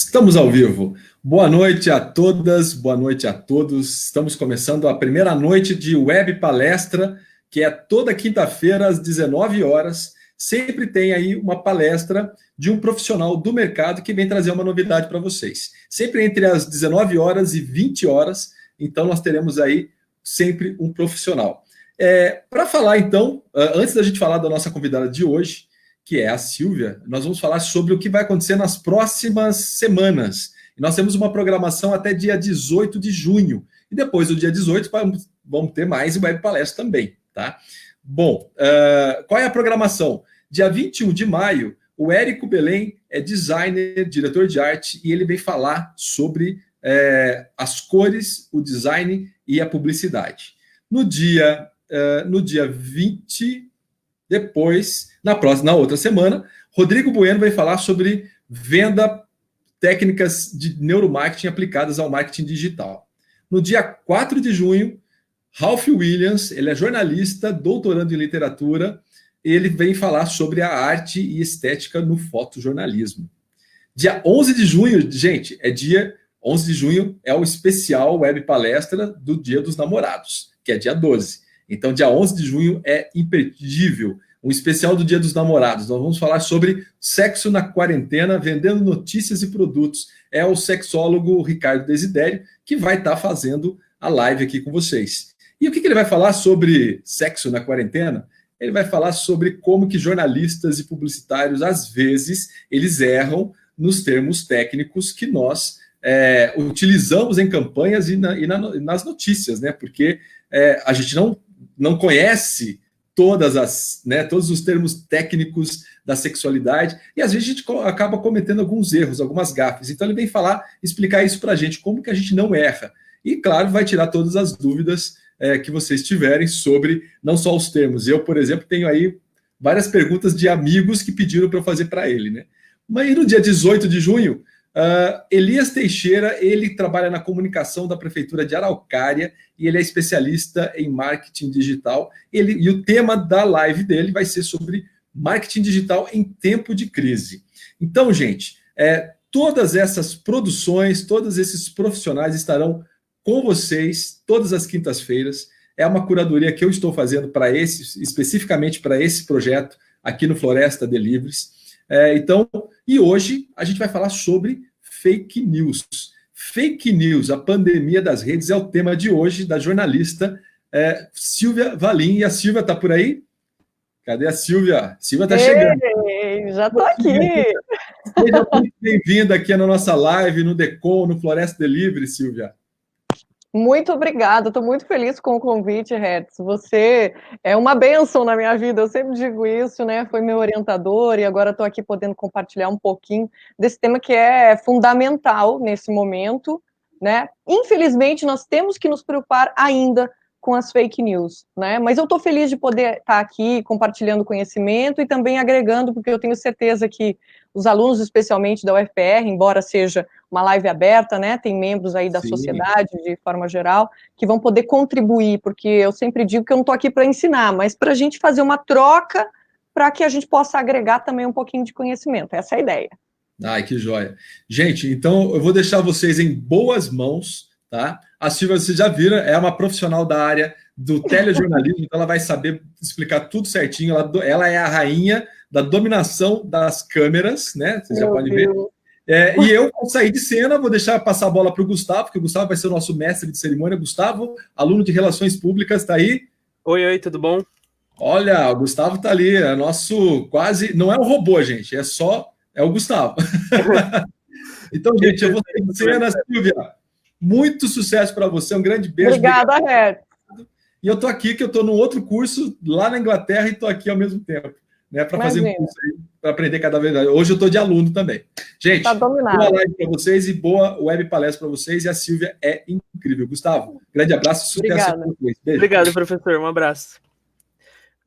Estamos ao vivo. Boa noite a todas, boa noite a todos. Estamos começando a primeira noite de web palestra, que é toda quinta-feira às 19 horas. Sempre tem aí uma palestra de um profissional do mercado que vem trazer uma novidade para vocês. Sempre entre as 19 horas e 20 horas, então nós teremos aí sempre um profissional. Para falar então, antes da gente falar da nossa convidada de hoje, que é a Silvia, nós vamos falar sobre o que vai acontecer nas próximas semanas. E nós temos uma programação até dia 18 de junho. E depois do dia 18, vamos ter mais web palestra também, tá? Bom, qual é a programação? Dia 21 de maio, o Érico Belém é designer, diretor de arte, e ele vem falar sobre as cores, o design e a publicidade. No dia 20, depois, na outra semana, Rodrigo Bueno vai falar sobre venda, técnicas de neuromarketing aplicadas ao marketing digital. No dia 4 de junho, Ralph Williams, ele é jornalista, doutorando em literatura, ele vem falar sobre a arte e estética no fotojornalismo. Dia 11 de junho, gente, 11 de junho é o especial web palestra do Dia dos Namorados, que é dia 12. Então, dia 11 de junho é imperdível, um especial do Dia dos Namorados. Nós vamos falar sobre sexo na quarentena, vendendo notícias e produtos. É o sexólogo Ricardo Desidério que vai estar fazendo a live aqui com vocês. E o que ele vai falar sobre sexo na quarentena? Ele vai falar sobre como que jornalistas e publicitários, às vezes, eles erram nos termos técnicos que nós utilizamos em campanhas e nas notícias, né? Porque a gente não conhece todos os termos técnicos da sexualidade, e às vezes a gente acaba cometendo alguns erros, algumas gafes. Então ele vem explicar isso para a gente, como que a gente não erra. E, claro, vai tirar todas as dúvidas que vocês tiverem sobre não só os termos. Eu, por exemplo, tenho aí várias perguntas de amigos que pediram para eu fazer para ele, né? Mas no dia 18 de junho, Elias Teixeira, ele trabalha na comunicação da Prefeitura de Araucária e ele é especialista em marketing digital. E o tema da live dele vai ser sobre marketing digital em tempo de crise. Então, gente, todas essas produções, todos esses profissionais estarão com vocês todas as quintas-feiras. É uma curadoria que eu estou fazendo especificamente para esse projeto aqui no Floresta Deliveries. E hoje a gente vai falar sobre fake news. Fake news, a pandemia das redes, é o tema de hoje da jornalista Silvia Valim. E a Silvia está por aí? Cadê a Silvia? Silvia está chegando. Já estou aqui. Seja muito bem-vinda aqui na nossa live, no Decom, no Floresta Delivery, Silvia. Muito obrigada, estou muito feliz com o convite, Hertz. Você é uma bênção na minha vida, eu sempre digo isso, né? Foi meu orientador e agora estou aqui podendo compartilhar um pouquinho desse tema que é fundamental nesse momento, né? Infelizmente, nós temos que nos preocupar ainda com as fake news, né? Mas eu estou feliz de poder estar aqui compartilhando conhecimento e também agregando, porque eu tenho certeza que os alunos, especialmente da UFR, embora seja uma live aberta, né, tem membros aí da sociedade, de forma geral, que vão poder contribuir, porque eu sempre digo que eu não estou aqui para ensinar, mas para a gente fazer uma troca para que a gente possa agregar também um pouquinho de conhecimento. Essa é a ideia. Ai, que joia. Gente, então eu vou deixar vocês em boas mãos, tá? A Silvia, vocês já viram, é uma profissional da área do telejornalismo, então ela vai saber explicar tudo certinho. Ela é a rainha da dominação das câmeras, né? Vocês já podem ver. E eu vou sair de cena, vou deixar passar a bola para o Gustavo, porque o Gustavo vai ser o nosso mestre de cerimônia. Gustavo, aluno de Relações Públicas, está aí? Oi, tudo bom? Olha, o Gustavo está ali, é nosso quase... Não é um robô, gente, é o Gustavo. Então, gente, eu vou sair de cena, Silvia. Muito sucesso para você, um grande beijo. Obrigada, Hertz. E eu estou aqui, que eu estou num outro curso lá na Inglaterra e estou aqui ao mesmo tempo, né, para fazer um curso aí, para aprender cada vez mais. Hoje eu estou de aluno também. Gente, boa live para vocês e boa web palestra para vocês. E a Silvia é incrível. Gustavo, grande abraço e sucesso para vocês. Beijo. Obrigado, professor. Um abraço.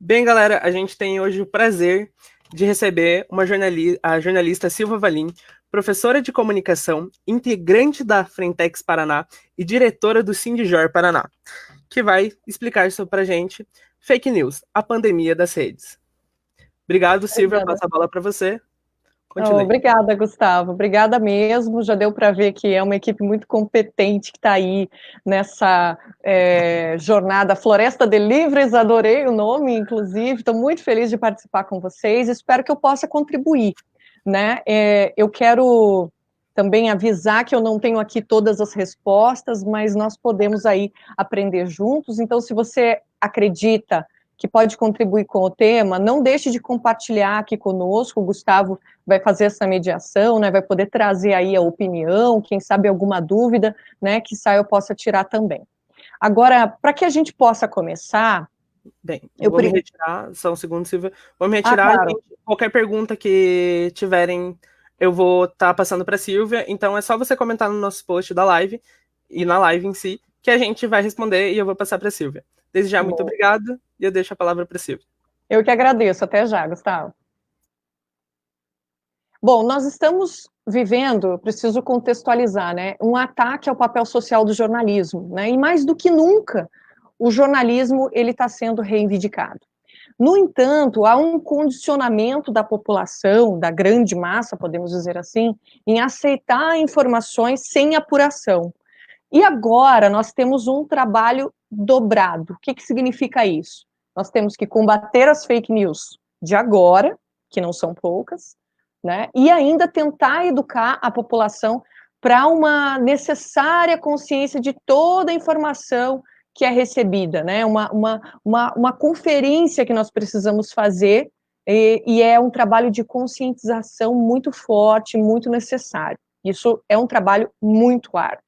Bem, galera, a gente tem hoje o prazer de receber a jornalista Silvia Valim, professora de comunicação, integrante da Frentex Paraná e diretora do Sindijor Paraná, que vai explicar isso para a gente, fake news, a pandemia das redes. Obrigado, Silvia, passo a bola para você. Continue. Obrigada, Gustavo. Obrigada mesmo. Já deu para ver que é uma equipe muito competente que está aí nessa jornada Floresta de Livres. Adorei o nome, inclusive. Estou muito feliz de participar com vocês. Espero que eu possa contribuir, né? Eu quero também avisar que eu não tenho aqui todas as respostas, mas nós podemos aí aprender juntos. Então, se você acredita que pode contribuir com o tema, não deixe de compartilhar aqui conosco. O Gustavo vai fazer essa mediação, né, vai poder trazer aí a opinião, quem sabe alguma dúvida, né, que eu possa tirar também. Agora, para que a gente possa começar... Bem, eu vou me retirar, só um segundo, Silvia. Vou me retirar, claro. Gente, qualquer pergunta que tiverem, eu vou estar passando para a Silvia, então é só você comentar no nosso post da live, e na live em si, que a gente vai responder e eu vou passar para a Silvia. Desde já, muito obrigado, e eu deixo a palavra para a Silvia. Eu que agradeço. Até já, Gustavo. Bom, nós estamos vivendo, preciso contextualizar, né, um ataque ao papel social do jornalismo, né, e mais do que nunca, o jornalismo ele está sendo reivindicado. No entanto, há um condicionamento da população, da grande massa, podemos dizer assim, em aceitar informações sem apuração. E agora nós temos um trabalho dobrado. O que significa isso? Nós temos que combater as fake news de agora, que não são poucas, né? E ainda tentar educar a população para uma necessária consciência de toda a informação que é recebida, né? Uma conferência que nós precisamos fazer, e é um trabalho de conscientização muito forte, muito necessário. Isso é um trabalho muito árduo.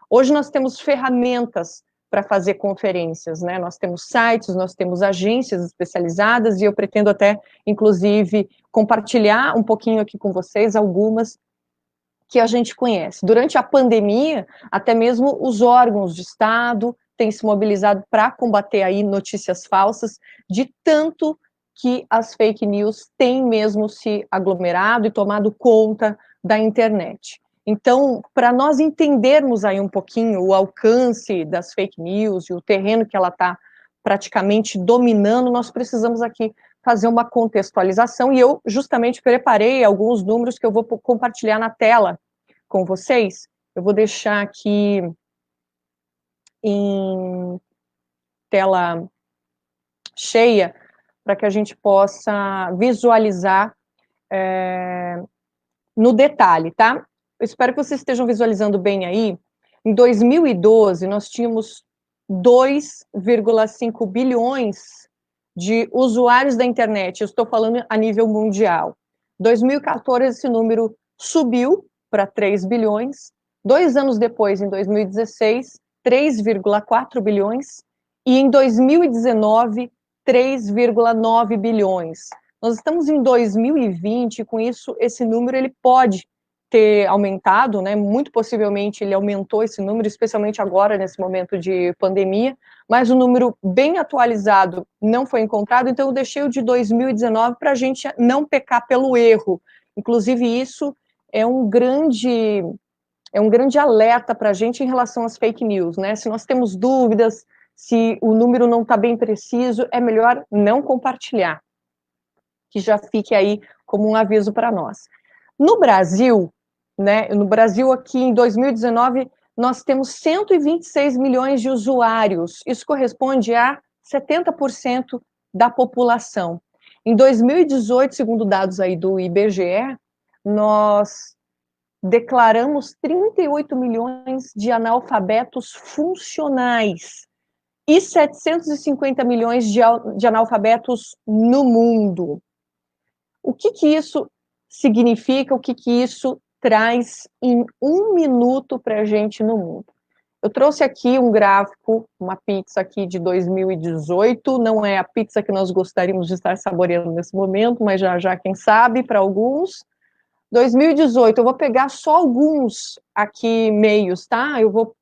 Hoje nós temos ferramentas para fazer conferências, né? Nós temos sites, nós temos agências especializadas, e eu pretendo até, inclusive, compartilhar um pouquinho aqui com vocês algumas que a gente conhece. Durante a pandemia, até mesmo os órgãos de Estado têm se mobilizado para combater aí notícias falsas, de tanto que as fake news têm mesmo se aglomerado e tomado conta da internet. Então, para nós entendermos aí um pouquinho o alcance das fake news e o terreno que ela está praticamente dominando, nós precisamos aqui fazer uma contextualização, e eu justamente preparei alguns números que eu vou compartilhar na tela com vocês. Eu vou deixar aqui em tela cheia, para que a gente possa visualizar no detalhe, tá? Eu espero que vocês estejam visualizando bem aí. Em 2012, nós tínhamos 2,5 bilhões de usuários da internet. Eu estou falando a nível mundial. Em 2014, esse número subiu para 3 bilhões. 2 anos depois, em 2016, 3,4 bilhões. E em 2019, 3,9 bilhões. Nós estamos em 2020, e com isso, esse número ele pode ter aumentado, né? Muito possivelmente ele aumentou esse número, especialmente agora, nesse momento de pandemia, mas o número bem atualizado não foi encontrado, então eu deixei o de 2019 para a gente não pecar pelo erro. Inclusive, isso é um grande alerta para a gente em relação às fake news, né? Se nós temos dúvidas, se o número não está bem preciso, é melhor não compartilhar, que já fique aí como um aviso para nós. No Brasil, né, no Brasil aqui em 2019, nós temos 126 milhões de usuários, isso corresponde a 70% da população. Em 2018, segundo dados aí do IBGE, nós declaramos 38 milhões de analfabetos funcionais e 750 milhões de analfabetos no mundo. O que isso significa, o que isso traz em um minuto para a gente no mundo? Eu trouxe aqui um gráfico, uma pizza aqui de 2018, não é a pizza que nós gostaríamos de estar saboreando nesse momento, mas já quem sabe, para alguns. 2018, eu vou pegar só alguns aqui meios, tá? Eu vou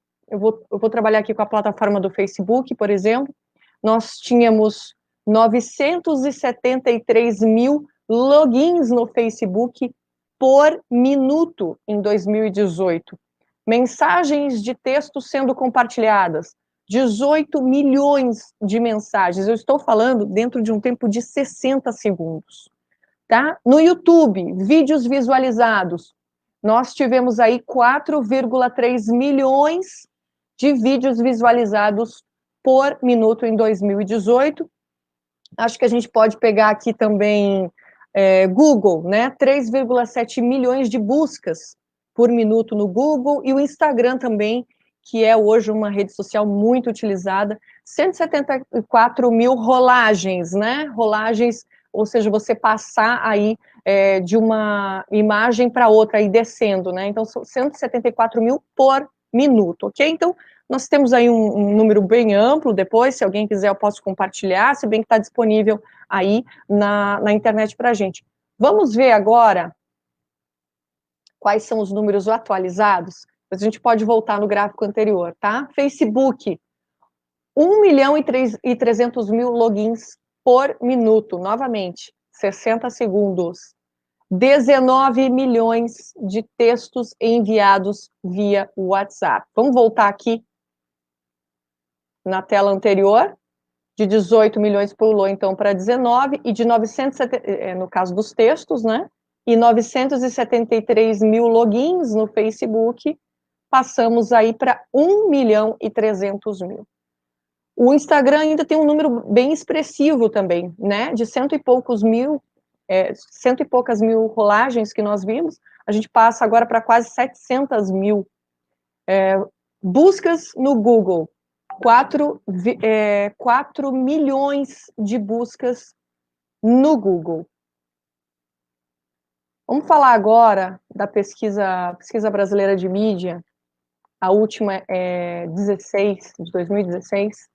trabalhar aqui com a plataforma do Facebook, por exemplo. Nós tínhamos 973 mil logins no Facebook por minuto em 2018. Mensagens de texto sendo compartilhadas, 18 milhões de mensagens. Eu estou falando dentro de um tempo de 60 segundos. tá? No YouTube, vídeos visualizados, nós tivemos aí 4,3 milhões de vídeos visualizados por minuto em 2018. Acho que a gente pode pegar aqui também Google, né? 3,7 milhões de buscas por minuto no Google, e o Instagram também, que é hoje uma rede social muito utilizada, 174 mil rolagens, né? Rolagens, ou seja, você passar aí de uma imagem para outra, aí descendo, né? Então, são 174 mil por minuto, ok? Então, nós temos aí um número bem amplo. Depois, se alguém quiser, eu posso compartilhar, se bem que está disponível aí na internet para a gente. Vamos ver agora quais são os números atualizados. A gente pode voltar no gráfico anterior, tá? Facebook, 1 milhão e 300 mil logins por minuto, novamente, 60 segundos. 19 milhões de textos enviados via WhatsApp. Vamos voltar aqui na tela anterior. De 18 milhões pulou, então, para 19, e de 970, no caso dos textos, né? E 973 mil logins no Facebook, passamos aí para 1 milhão e 300 mil. O Instagram ainda tem um número bem expressivo também, né? De cento e poucas mil rolagens que nós vimos, a gente passa agora para quase 700 mil. Buscas no Google, 4 milhões de buscas no Google. Vamos falar agora da pesquisa brasileira de mídia, a última é 2016.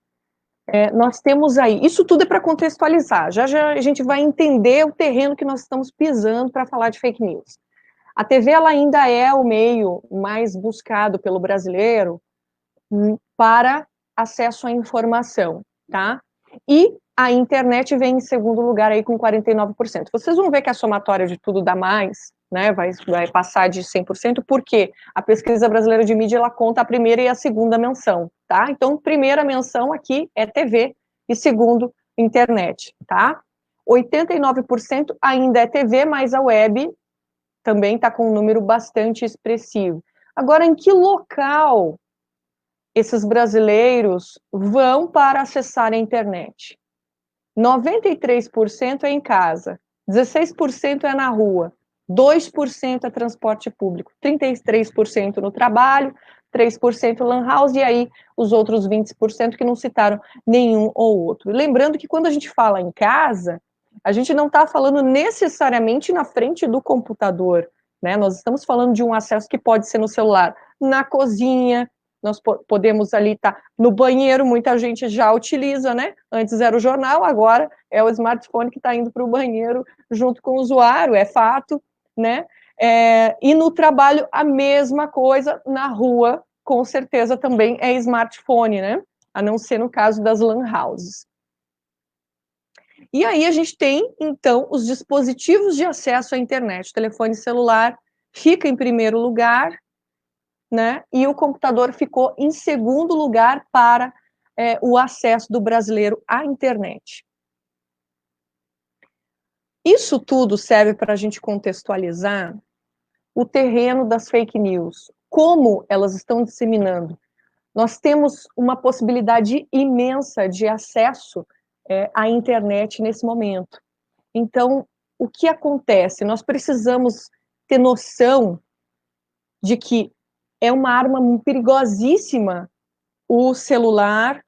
Nós temos aí, isso tudo é para contextualizar, já a gente vai entender o terreno que nós estamos pisando para falar de fake news. A TV, ela ainda é o meio mais buscado pelo brasileiro para acesso à informação, tá? E a internet vem em segundo lugar aí com 49%. Vocês vão ver que a somatória de tudo dá mais, né? Vai passar de 100%, porque a pesquisa brasileira de mídia, ela conta a primeira e a segunda menção, tá? Então, primeira menção aqui é TV e segundo, internet, tá? 89% ainda é TV, mas a web também está com um número bastante expressivo. Agora, em que local esses brasileiros vão para acessar a internet? 93% é em casa, 16% é na rua, 2% é transporte público, 33% no trabalho, 3% lan house, e aí os outros 20% que não citaram nenhum ou outro. Lembrando que quando a gente fala em casa, a gente não está falando necessariamente na frente do computador, né? Nós estamos falando de um acesso que pode ser no celular, na cozinha, nós podemos ali estar no banheiro, muita gente já utiliza, né? Antes era o jornal, agora é o smartphone que está indo para o banheiro junto com o usuário, é fato, né? E no trabalho, a mesma coisa, na rua, com certeza também é smartphone, né? A não ser no caso das lan houses. E aí a gente tem, então, os dispositivos de acesso à internet. O telefone celular fica em primeiro lugar, né? E o computador ficou em segundo lugar para o acesso do brasileiro à internet. Isso tudo serve para a gente contextualizar o terreno das fake news, como elas estão disseminando. Nós temos uma possibilidade imensa de acesso à internet nesse momento. Então, o que acontece? Nós precisamos ter noção de que é uma arma perigosíssima o celular,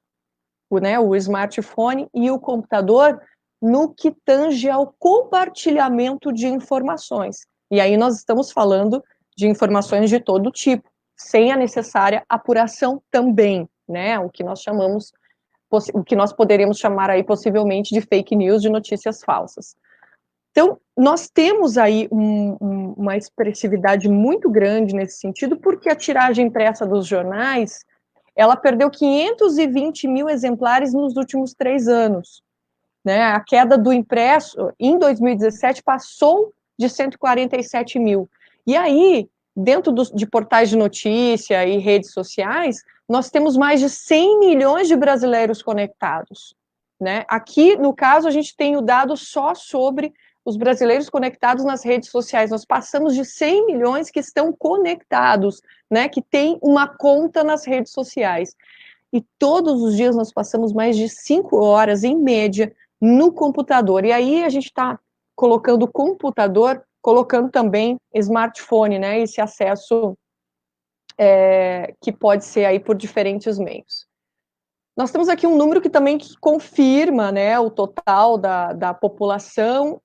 o smartphone e o computador no que tange ao compartilhamento de informações. E aí nós estamos falando de informações de todo tipo, sem a necessária apuração também, né? O que nós poderíamos chamar aí possivelmente de fake news, de notícias falsas. Então, nós temos aí uma expressividade muito grande nesse sentido, porque a tiragem impressa dos jornais, ela perdeu 520 mil exemplares nos últimos 3 anos. Né? A queda do impresso, em 2017, passou de 147 mil. E aí, dentro de portais de notícia e redes sociais, nós temos mais de 100 milhões de brasileiros conectados. Né? Aqui, no caso, a gente tem o dado só sobre os brasileiros conectados nas redes sociais. Nós passamos de 100 milhões que estão conectados, né, que tem uma conta nas redes sociais. E todos os dias nós passamos mais de 5 horas, em média, no computador. E aí a gente está colocando o computador, colocando também smartphone, né, esse acesso que pode ser aí por diferentes meios. Nós temos aqui um número que também confirma, né, o total da população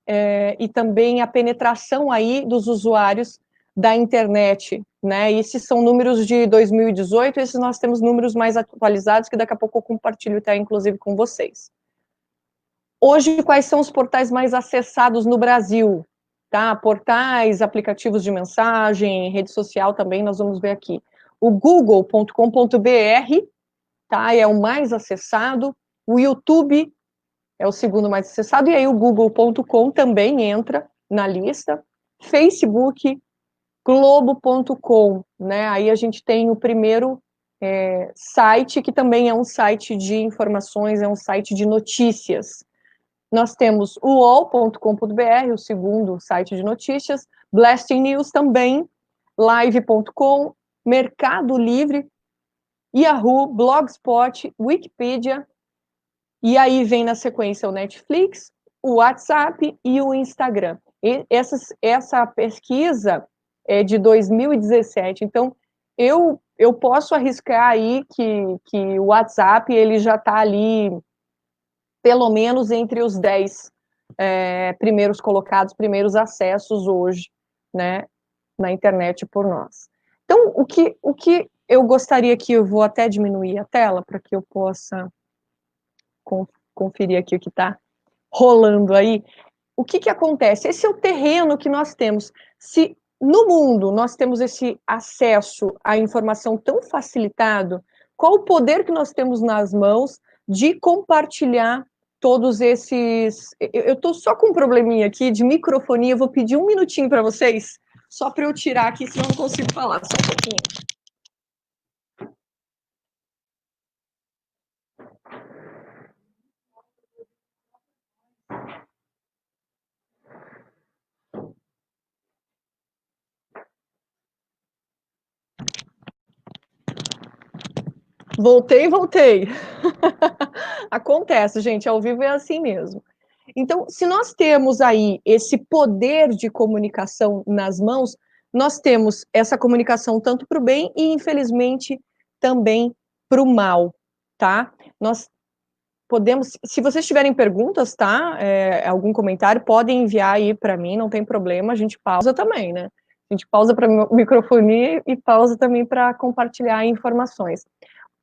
e também a penetração aí dos usuários da internet, né, esses são números de 2018, esses nós temos números mais atualizados, que daqui a pouco eu compartilho até, inclusive, com vocês. Hoje, quais são os portais mais acessados no Brasil? Tá? Portais, aplicativos de mensagem, rede social também, nós vamos ver aqui. O google.com.br, tá? É o mais acessado. O YouTube é o segundo mais acessado. E aí o google.com também entra na lista. Facebook, globo.com, né? Aí a gente tem o primeiro site, que também é um site de informações, é um site de notícias. Nós temos o uol.com.br, o segundo site de notícias, Blasting News também, live.com, Mercado Livre, Yahoo, Blogspot, Wikipedia, e aí vem na sequência o Netflix, o WhatsApp e o Instagram. E essa pesquisa é de 2017, então eu posso arriscar aí que o WhatsApp ele já está ali pelo menos entre os 10 primeiros colocados, primeiros acessos hoje, né, na internet por nós. Então, o que eu gostaria que eu vou até diminuir a tela para que eu possa conferir aqui o que está rolando aí. O que acontece? Esse é o terreno que nós temos. Se no mundo nós temos esse acesso à informação tão facilitado, qual o poder que nós temos nas mãos de compartilhar todos esses... Eu estou só com um probleminha aqui de microfonia, eu vou pedir um minutinho para vocês, só para eu tirar aqui, senão eu não consigo falar, só um pouquinho. Voltei. Acontece, gente, ao vivo é assim mesmo. Então, se nós temos aí esse poder de comunicação nas mãos, nós temos essa comunicação tanto para o bem e, infelizmente, também para o mal, tá? Nós podemos, se vocês tiverem perguntas, tá? Algum comentário, podem enviar aí para mim, não tem problema, a gente pausa também, né? A gente pausa para microfonia e pausa também para compartilhar informações.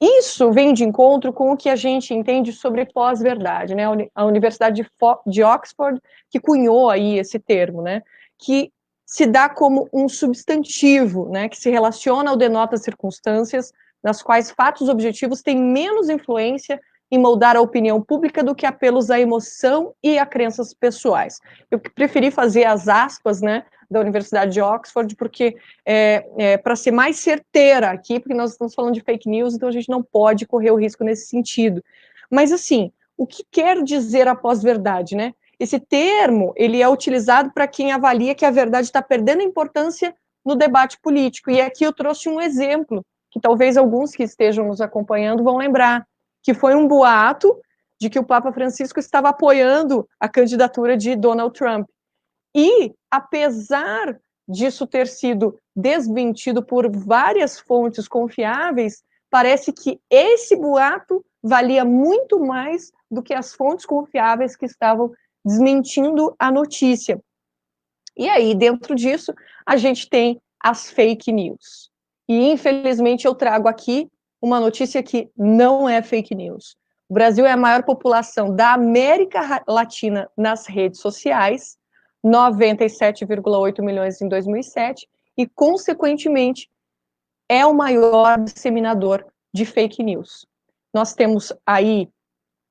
Isso vem de encontro com o que a gente entende sobre pós-verdade, né? A Universidade de Oxford, que cunhou aí esse termo, né? Que se dá como um substantivo, né? Que se relaciona ou denota circunstâncias nas quais fatos objetivos têm menos influência em moldar a opinião pública do que apelos à emoção e a crenças pessoais. Eu preferi fazer as aspas, né, da Universidade de Oxford, porque para ser mais certeira aqui, porque nós estamos falando de fake news, então a gente não pode correr o risco nesse sentido. Mas, assim, o que quer dizer a pós-verdade, né? Esse termo, ele é utilizado para quem avalia que a verdade está perdendo importância no debate político. E aqui eu trouxe um exemplo, que talvez alguns que estejam nos acompanhando vão lembrar, que foi um boato de que o Papa Francisco estava apoiando a candidatura de Donald Trump. E, apesar disso ter sido desmentido por várias fontes confiáveis, parece que esse boato valia muito mais do que as fontes confiáveis que estavam desmentindo a notícia. E aí, dentro disso, a gente tem as fake news. E, infelizmente, eu trago aqui uma notícia que não é fake news. O Brasil é a maior população da América Latina nas redes sociais, 97,8 milhões em 2007, e, consequentemente, é o maior disseminador de fake news. Nós temos aí,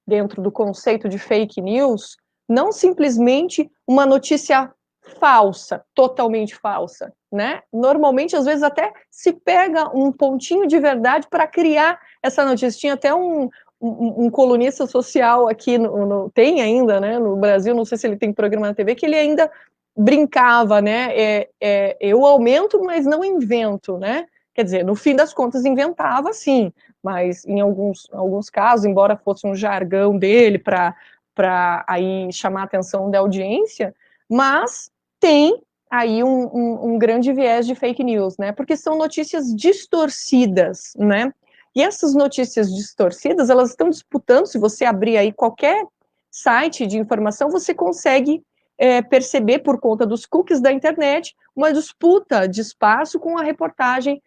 dentro do conceito de fake news, não simplesmente uma notícia falsa, totalmente falsa, né? Normalmente, às vezes, até se pega um pontinho de verdade para criar essa notícia. Tinha até um colunista social aqui, tem ainda, né, no Brasil, não sei se ele tem programa na TV, que ele ainda brincava, né, eu aumento, mas não invento, né, quer dizer, no fim das contas inventava sim, mas em alguns casos, embora fosse um jargão dele para aí chamar a atenção da audiência, mas tem aí um grande viés de fake news, né, porque são notícias distorcidas, né, e essas notícias distorcidas, elas estão disputando, se você abrir aí qualquer site de informação, você consegue perceber, por conta dos cookies da internet, uma disputa de espaço com a reportagem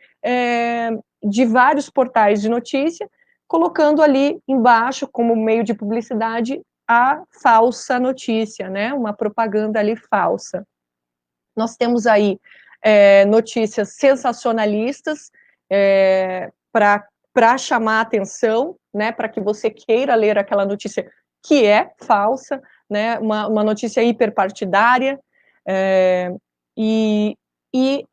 de vários portais de notícia, colocando ali embaixo, como meio de publicidade, a falsa notícia, né? Uma propaganda ali falsa. Nós temos aí notícias sensacionalistas para chamar a atenção, né? Para que você queira ler aquela notícia que é falsa, né? Uma notícia hiperpartidária e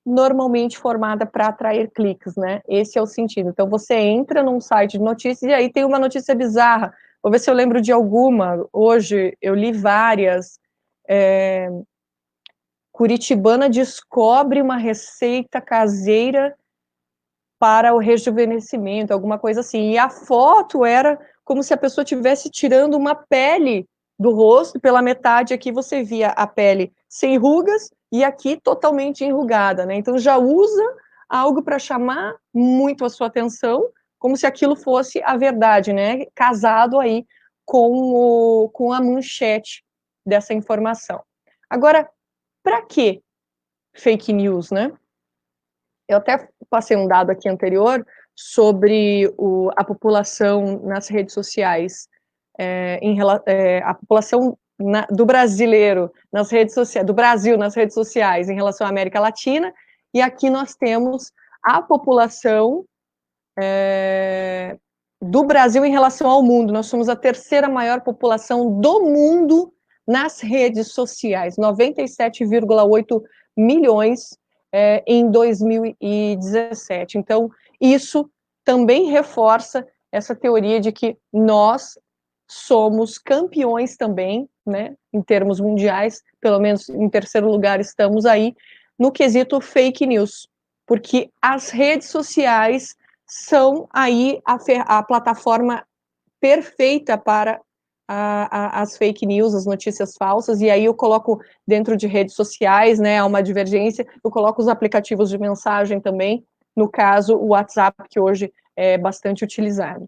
normalmente formada para atrair cliques, né? Esse é o sentido. Então, você entra num site de notícias e aí tem uma notícia bizarra. Vou ver se eu lembro de alguma. Hoje eu li várias. Curitibana descobre uma receita caseira para o rejuvenescimento, alguma coisa assim. E a foto era como se a pessoa estivesse tirando uma pele do rosto, pela metade aqui você via a pele sem rugas e aqui totalmente enrugada, né? Então já usa algo para chamar muito a sua atenção, como se aquilo fosse a verdade, né? Casado aí com a manchete dessa informação. Agora, para que fake news, né? Eu até passei um dado aqui anterior sobre a população nas redes sociais, a população do brasileiro nas redes sociais, do Brasil nas redes sociais em relação à América Latina, e aqui nós temos a população do Brasil em relação ao mundo. Nós somos a terceira maior população do mundo nas redes sociais, 97,8 milhões em 2017. Então, isso também reforça essa teoria de que nós somos campeões também, né, em termos mundiais, pelo menos em terceiro lugar estamos aí, no quesito fake news, porque as redes sociais são aí a plataforma perfeita para as fake news, as notícias falsas, e aí eu coloco dentro de redes sociais, né, há uma divergência, eu coloco os aplicativos de mensagem também, no caso, o WhatsApp, que hoje é bastante utilizado.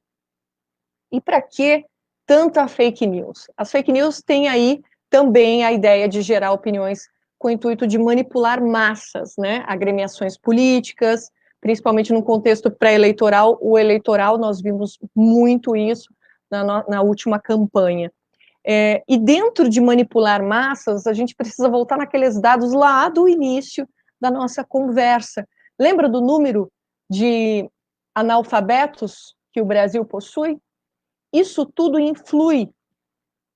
E para que tanta fake news? As fake news têm aí também a ideia de gerar opiniões com o intuito de manipular massas, né, agremiações políticas, principalmente no contexto pré-eleitoral, o eleitoral, nós vimos muito isso na última campanha. E dentro de manipular massas, a gente precisa voltar naqueles dados lá do início da nossa conversa. Lembra do número de analfabetos que o Brasil possui? Isso tudo influi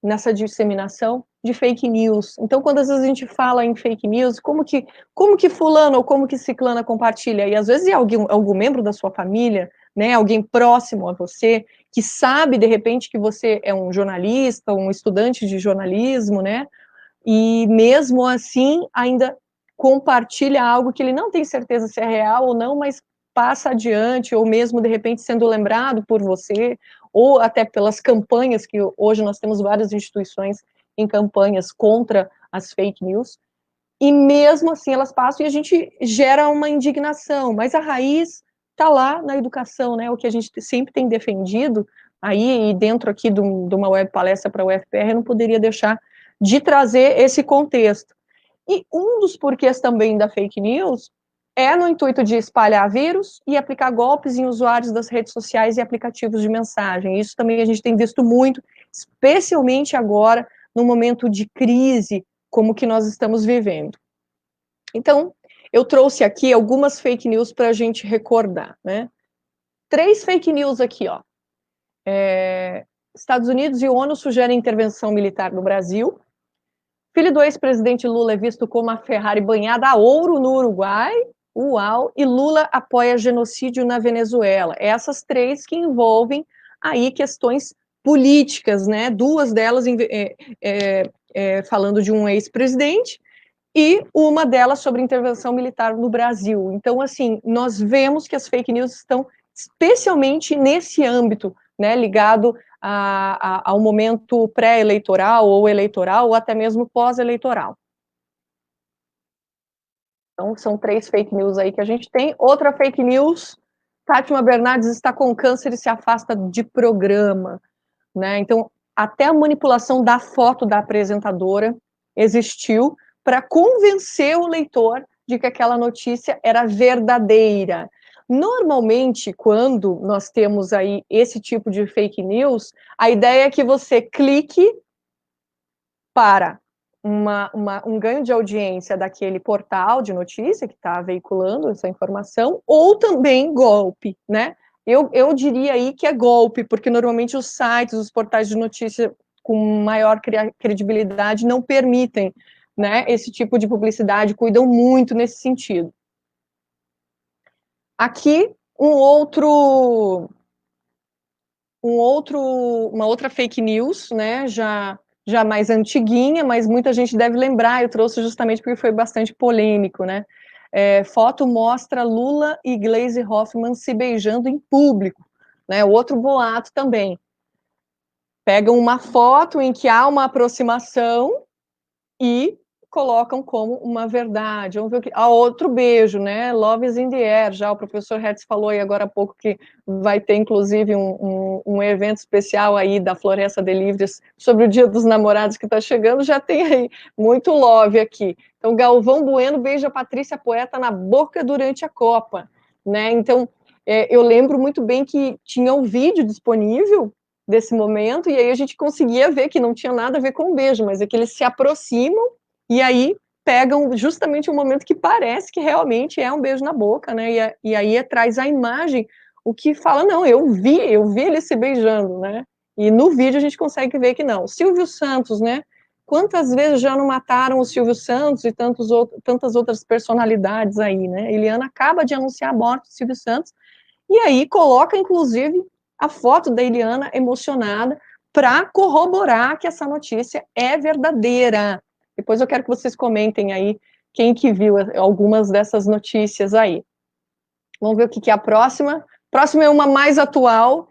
nessa disseminação de fake news. Então, quando às vezes a gente fala em fake news, como que fulano ou como que ciclana compartilha? E às vezes é algum membro da sua família, né, alguém próximo a você, que sabe, de repente, que você é um jornalista, um estudante de jornalismo, né, e mesmo assim ainda compartilha algo que ele não tem certeza se é real ou não, mas passa adiante, ou mesmo, de repente, sendo lembrado por você, ou até pelas campanhas, que hoje nós temos várias instituições em campanhas contra as fake news, e mesmo assim elas passam e a gente gera uma indignação, mas a raiz está lá na educação, né, o que a gente sempre tem defendido, aí, e dentro aqui de uma web palestra para o UFPR, eu não poderia deixar de trazer esse contexto. E um dos porquês também da fake news é no intuito de espalhar vírus e aplicar golpes em usuários das redes sociais e aplicativos de mensagem. Isso também a gente tem visto muito, especialmente agora, no momento de crise como que nós estamos vivendo. Então, eu trouxe aqui algumas fake news para a gente recordar, né? 3 fake news aqui, ó. Estados Unidos e ONU sugerem intervenção militar no Brasil. Filho do ex-presidente Lula é visto como a Ferrari banhada a ouro no Uruguai. Uau! E Lula apoia genocídio na Venezuela. Essas 3 que envolvem aí questões políticas, né? Duas delas falando de um ex-presidente e uma delas sobre intervenção militar no Brasil. Então, assim, nós vemos que as fake news estão especialmente nesse âmbito, né, ligado ao momento pré-eleitoral ou eleitoral, ou até mesmo pós-eleitoral. Então, são 3 fake news aí que a gente tem. Outra fake news, Fátima Bernardes está com câncer e se afasta de programa, né? Então, até a manipulação da foto da apresentadora existiu para convencer o leitor de que aquela notícia era verdadeira. Normalmente, quando nós temos aí esse tipo de fake news, a ideia é que você clique para um ganho de audiência daquele portal de notícia que está veiculando essa informação, ou também golpe, né? Eu diria aí que é golpe, porque normalmente os sites, os portais de notícia com maior credibilidade não permitem, né, esse tipo de publicidade, cuidam muito nesse sentido. Aqui, uma outra fake news, né, já mais antiguinha, mas muita gente deve lembrar, eu trouxe justamente porque foi bastante polêmico, né? Foto mostra Lula e Gleisi Hoffmann se beijando em público, né? Outro boato também. Pegam uma foto em que há uma aproximação e colocam como uma verdade. Vamos ver o que. Outro beijo, né? Love is in the air. Já o professor Hertz falou aí agora há pouco que vai ter, inclusive, um evento especial aí da Floresta de Livres sobre o Dia dos Namorados que está chegando. Já tem aí muito love aqui. Então, Galvão Bueno beija Patrícia Poeta na boca durante a Copa, né? Então, eu lembro muito bem que tinha um vídeo disponível desse momento, e aí a gente conseguia ver que não tinha nada a ver com o beijo, mas é que eles se aproximam e aí pegam justamente um momento que parece que realmente é um beijo na boca, né? E aí traz a imagem, o que fala, não, eu vi eles se beijando, né? E no vídeo a gente consegue ver que não. Silvio Santos, né? Quantas vezes já não mataram o Silvio Santos e tantas outras personalidades aí, né? Eliana acaba de anunciar a morte do Silvio Santos, e aí coloca, inclusive, a foto da Eliana emocionada para corroborar que essa notícia é verdadeira. Depois eu quero que vocês comentem aí quem que viu algumas dessas notícias aí. Vamos ver o que é a próxima. Próxima é uma mais atual,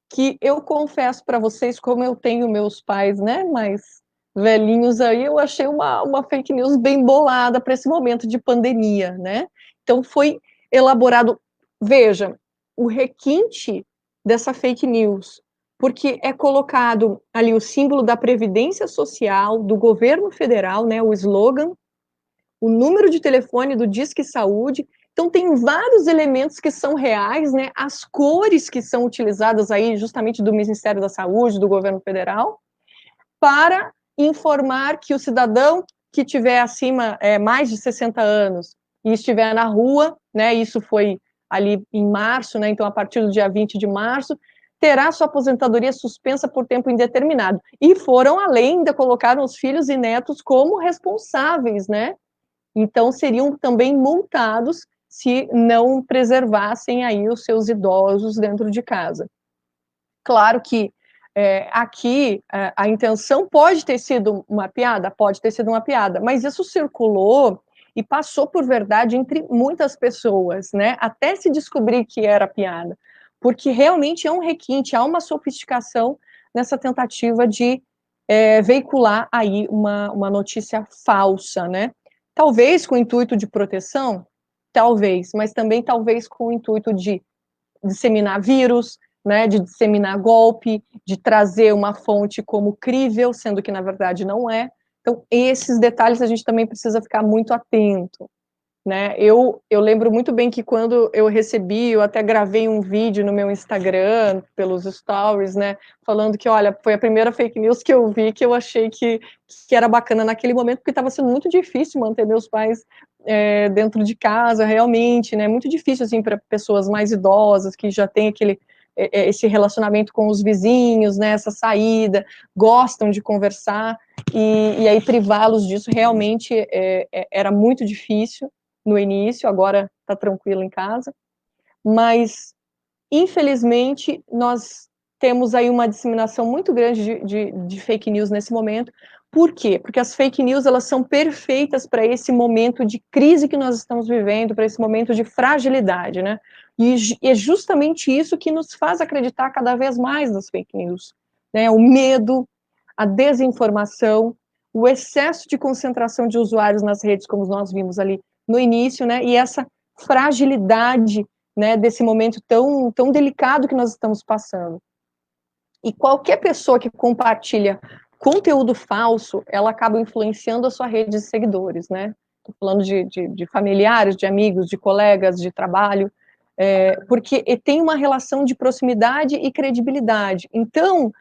que eu confesso para vocês, como eu tenho meus pais, né, mais velhinhos aí, eu achei uma fake news bem bolada para esse momento de pandemia, né? Então foi elaborado, veja, o requinte dessa fake news, porque é colocado ali o símbolo da Previdência Social, do governo federal, né, o slogan, o número de telefone do Disque Saúde. Então tem vários elementos que são reais, né, as cores que são utilizadas aí justamente do Ministério da Saúde, do governo federal, para informar que o cidadão que tiver acima, mais de 60 anos e estiver na rua, né, isso foi ali em março, né, então a partir do dia 20 de março, terá sua aposentadoria suspensa por tempo indeterminado. E foram além, ainda colocaram os filhos e netos como responsáveis, né? Então seriam também multados se não preservassem aí os seus idosos dentro de casa. Claro que aqui a intenção pode ter sido uma piada, mas isso circulou e passou por verdade entre muitas pessoas, né? Até se descobrir que era piada, porque realmente é um requinte, há uma sofisticação nessa tentativa de veicular aí uma notícia falsa, né? Talvez com o intuito de proteção, talvez, mas também talvez com o intuito de disseminar vírus, né, de disseminar golpe, de trazer uma fonte como crível, sendo que na verdade não é. Então, esses detalhes a gente também precisa ficar muito atento, né? Eu lembro muito bem que quando eu recebi, eu até gravei um vídeo no meu Instagram, pelos stories, né, falando que, olha, foi a primeira fake news que eu vi, que eu achei que era bacana naquele momento, porque estava sendo muito difícil manter meus pais dentro de casa, realmente, né, muito difícil, assim, para pessoas mais idosas, que já têm esse relacionamento com os vizinhos, né, essa saída, gostam de conversar, e aí privá-los disso realmente era muito difícil no início, agora está tranquilo em casa, mas infelizmente nós temos aí uma disseminação muito grande de fake news nesse momento. Por quê? Porque as fake news, elas são perfeitas para esse momento de crise que nós estamos vivendo, para esse momento de fragilidade, né? E é justamente isso que nos faz acreditar cada vez mais nas fake news, né? O medo, a desinformação, o excesso de concentração de usuários nas redes, como nós vimos ali no início, né? E essa fragilidade, né, desse momento tão delicado que nós estamos passando. E qualquer pessoa que compartilha conteúdo falso, ela acaba influenciando a sua rede de seguidores, né? Estou falando de familiares, de amigos, de colegas de trabalho, porque tem uma relação de proximidade e credibilidade. Então,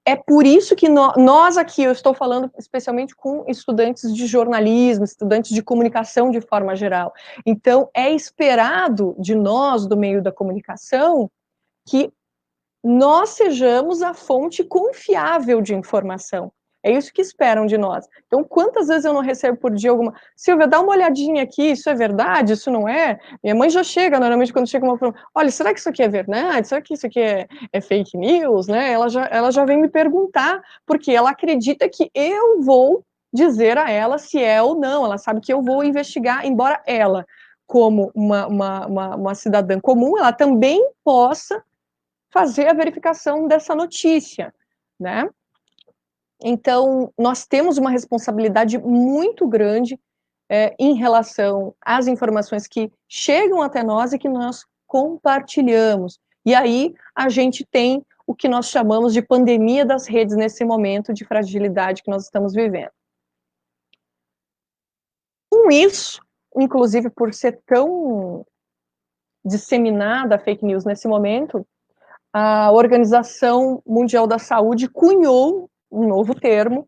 é por isso que nós aqui, eu estou falando especialmente com estudantes de jornalismo, estudantes de comunicação de forma geral. Então, é esperado de nós, do meio da comunicação, que nós sejamos a fonte confiável de informação. É isso que esperam de nós. Então, quantas vezes eu não recebo por dia alguma... Silvia, dá uma olhadinha aqui, isso é verdade, isso não é? Minha mãe já chega, normalmente, quando chega uma... Olha, será que isso aqui é verdade? Será que isso aqui é fake news? Né? Ela já vem me perguntar, porque ela acredita que eu vou dizer a ela se é ou não. Ela sabe que eu vou investigar, embora ela, como uma cidadã comum, ela também possa fazer a verificação dessa notícia, né? Então, nós temos uma responsabilidade muito grande em relação às informações que chegam até nós e que nós compartilhamos. E aí, a gente tem o que nós chamamos de pandemia das redes nesse momento de fragilidade que nós estamos vivendo. Com isso, inclusive por ser tão disseminada a fake news nesse momento, a Organização Mundial da Saúde cunhou um novo termo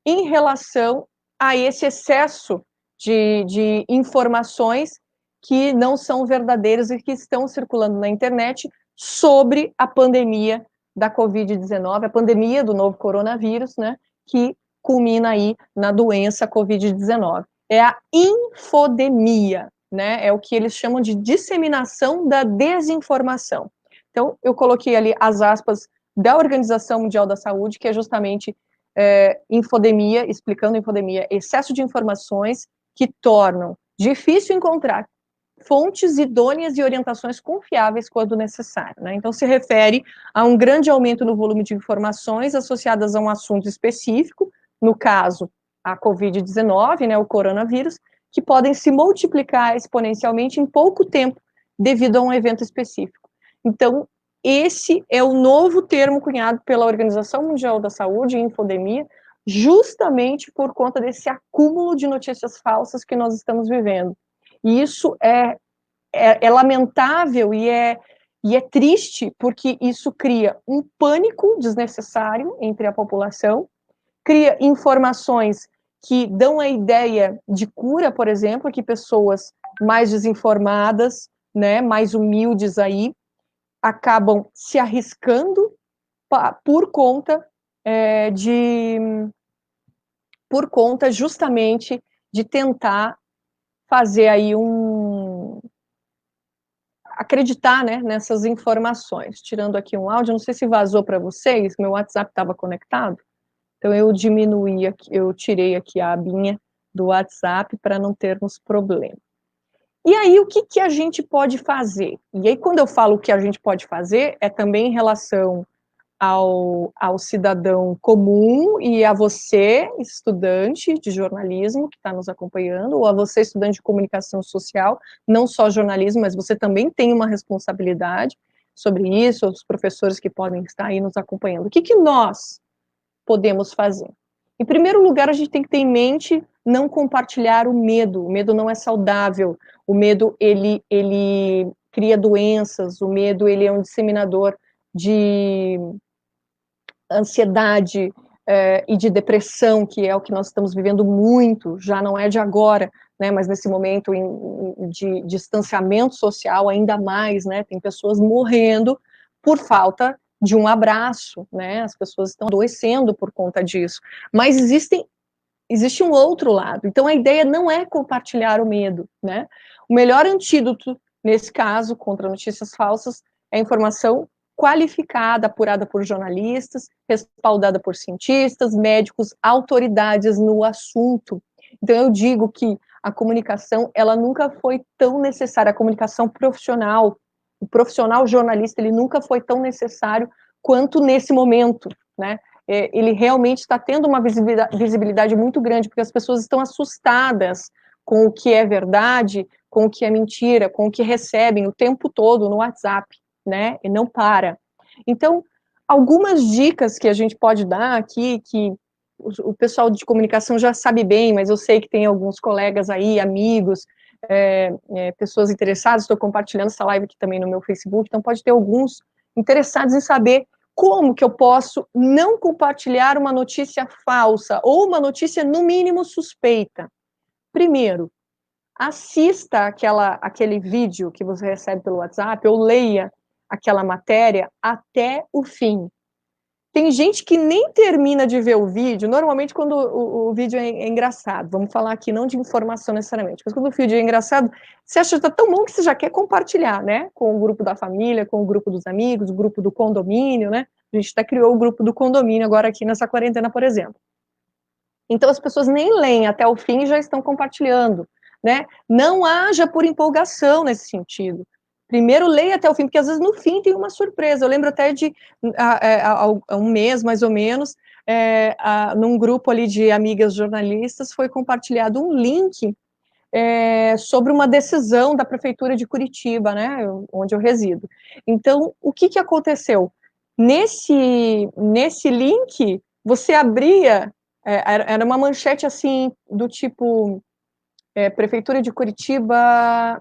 em relação a esse excesso de informações que não são verdadeiras e que estão circulando na internet sobre a pandemia da Covid-19, a pandemia do novo coronavírus, né, que culmina aí na doença Covid-19. É a infodemia, né, é o que eles chamam de disseminação da desinformação. Então, eu coloquei ali as aspas da Organização Mundial da Saúde, que é justamente infodemia, explicando infodemia, excesso de informações que tornam difícil encontrar fontes idôneas e orientações confiáveis quando necessário, né? Então, se refere a um grande aumento no volume de informações associadas a um assunto específico, no caso, a Covid-19, né, o coronavírus, que podem se multiplicar exponencialmente em pouco tempo devido a um evento específico. Então, esse é o novo termo cunhado pela Organização Mundial da Saúde, infodemia, justamente por conta desse acúmulo de notícias falsas que nós estamos vivendo. E isso é lamentável e é triste, porque isso cria um pânico desnecessário entre a população, cria informações que dão a ideia de cura, por exemplo, que pessoas mais desinformadas, né, mais humildes aí, acabam se arriscando por conta justamente de tentar fazer aí acreditar, né, nessas informações. Tirando aqui um áudio, não sei se vazou para vocês, meu WhatsApp estava conectado, então eu diminuí aqui, eu tirei aqui a abinha do WhatsApp para não termos problema. E aí, o que a gente pode fazer? E aí, quando eu falo o que a gente pode fazer, é também em relação ao cidadão comum e a você, estudante de jornalismo, que está nos acompanhando, ou a você, estudante de comunicação social, não só jornalismo, mas você também tem uma responsabilidade sobre isso, os professores que podem estar aí nos acompanhando. O que nós podemos fazer? Em primeiro lugar, a gente tem que ter em mente não compartilhar o medo não é saudável, o medo, ele cria doenças, o medo, ele é um disseminador de ansiedade e de depressão, que é o que nós estamos vivendo muito, já não é de agora, né, mas nesse momento de distanciamento social ainda mais, né, tem pessoas morrendo por falta de um abraço, né, as pessoas estão adoecendo por conta disso, mas existe um outro lado, então a ideia não é compartilhar o medo, né, o melhor antídoto, nesse caso, contra notícias falsas, é a informação qualificada, apurada por jornalistas, respaldada por cientistas, médicos, autoridades no assunto. Então, eu digo que a comunicação, ela nunca foi tão necessária, a comunicação profissional, o profissional jornalista, ele nunca foi tão necessário quanto nesse momento, né? Ele realmente está tendo uma visibilidade muito grande, porque as pessoas estão assustadas com o que é verdade, com o que é mentira, com o que recebem o tempo todo no WhatsApp, né? E não para. Então, algumas dicas que a gente pode dar aqui, que o pessoal de comunicação já sabe bem, mas eu sei que tem alguns colegas aí, amigos, pessoas interessadas, estou compartilhando essa live aqui também no meu Facebook, então pode ter alguns interessados em saber como que eu posso não compartilhar uma notícia falsa, ou uma notícia, no mínimo, suspeita. Primeiro, assista aquele vídeo que você recebe pelo WhatsApp, ou leia aquela matéria até o fim. Tem gente que nem termina de ver o vídeo, normalmente quando o vídeo é engraçado, vamos falar aqui não de informação necessariamente, mas quando o vídeo é engraçado, você acha que está tão bom que você já quer compartilhar, né, com o grupo da família, com o grupo dos amigos, o grupo do condomínio, né, a gente até criou o grupo do condomínio agora aqui nessa quarentena, por exemplo. Então as pessoas nem leem até o fim e já estão compartilhando, né, não haja por empolgação nesse sentido. Primeiro, leia até o fim, porque às vezes no fim tem uma surpresa. Eu lembro até de há um mês, mais ou menos, num grupo ali de amigas jornalistas, foi compartilhado um link sobre uma decisão da Prefeitura de Curitiba, né, onde eu resido. Então, o que aconteceu? Nesse link, você abria, era uma manchete assim, do tipo, Prefeitura de Curitiba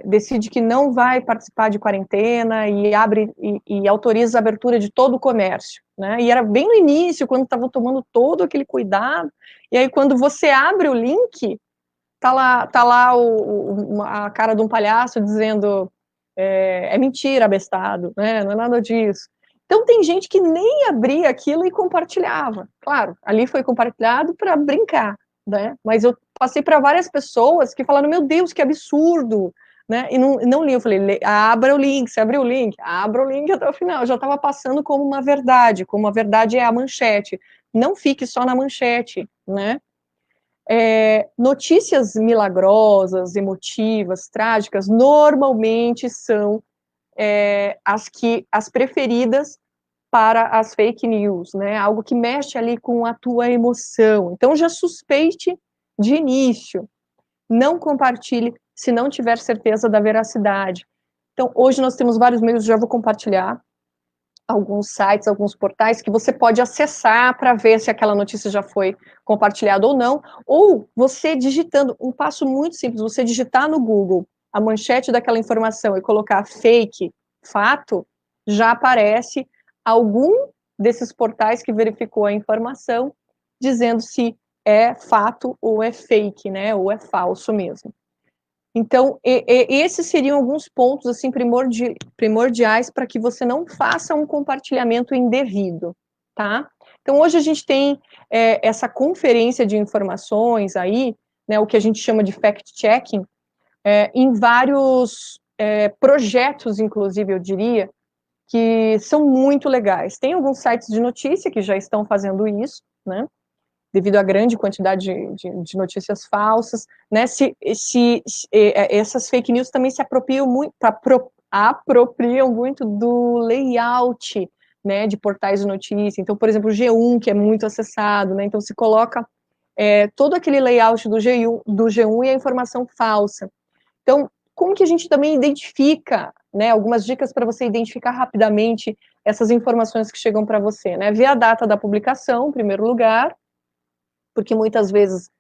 decide que não vai participar de quarentena e abre e autoriza a abertura de todo o comércio, né? E era bem no início, quando estavam tomando todo aquele cuidado, e aí quando você abre o link, tá lá a cara de um palhaço dizendo é mentira, abestado, né? Não é nada disso. Então tem gente que nem abria aquilo e compartilhava. Claro, ali foi compartilhado para brincar, né? Mas eu passei para várias pessoas que falaram, meu Deus, que absurdo, né? E não li, eu falei, abra o link, você abriu o link? Abra o link até o final. Eu já estava passando como uma verdade é a manchete. Não fique só na manchete, né? Notícias milagrosas, emotivas, trágicas, normalmente são as preferidas para as fake news, né? Algo que mexe ali com a tua emoção. Então, já suspeite de início. Não compartilhe se não tiver certeza da veracidade. Então, hoje nós temos vários meios, já vou compartilhar alguns sites, alguns portais que você pode acessar para ver se aquela notícia já foi compartilhada ou não, ou você digitando, um passo muito simples, você digitar no Google a manchete daquela informação e colocar fake, fato, já aparece algum desses portais que verificou a informação, dizendo se é fato ou é fake, né, ou é falso mesmo. Então, esses seriam alguns pontos assim primordiais para que você não faça um compartilhamento indevido, tá? Então, hoje a gente tem essa conferência de informações aí, né, o que a gente chama de fact-checking, em vários projetos, inclusive, eu diria, que são muito legais. Tem alguns sites de notícia que já estão fazendo isso, né? Devido à grande quantidade de notícias falsas, né, essas fake news também se apropriam muito do layout, né, de portais de notícia. Então, por exemplo, o G1, que é muito acessado, né, então se coloca todo aquele layout do G1 e a informação falsa. Então, como que a gente também identifica, né, algumas dicas para você identificar rapidamente essas informações que chegam para você, né, ver a data da publicação, em primeiro lugar, porque muitas vezes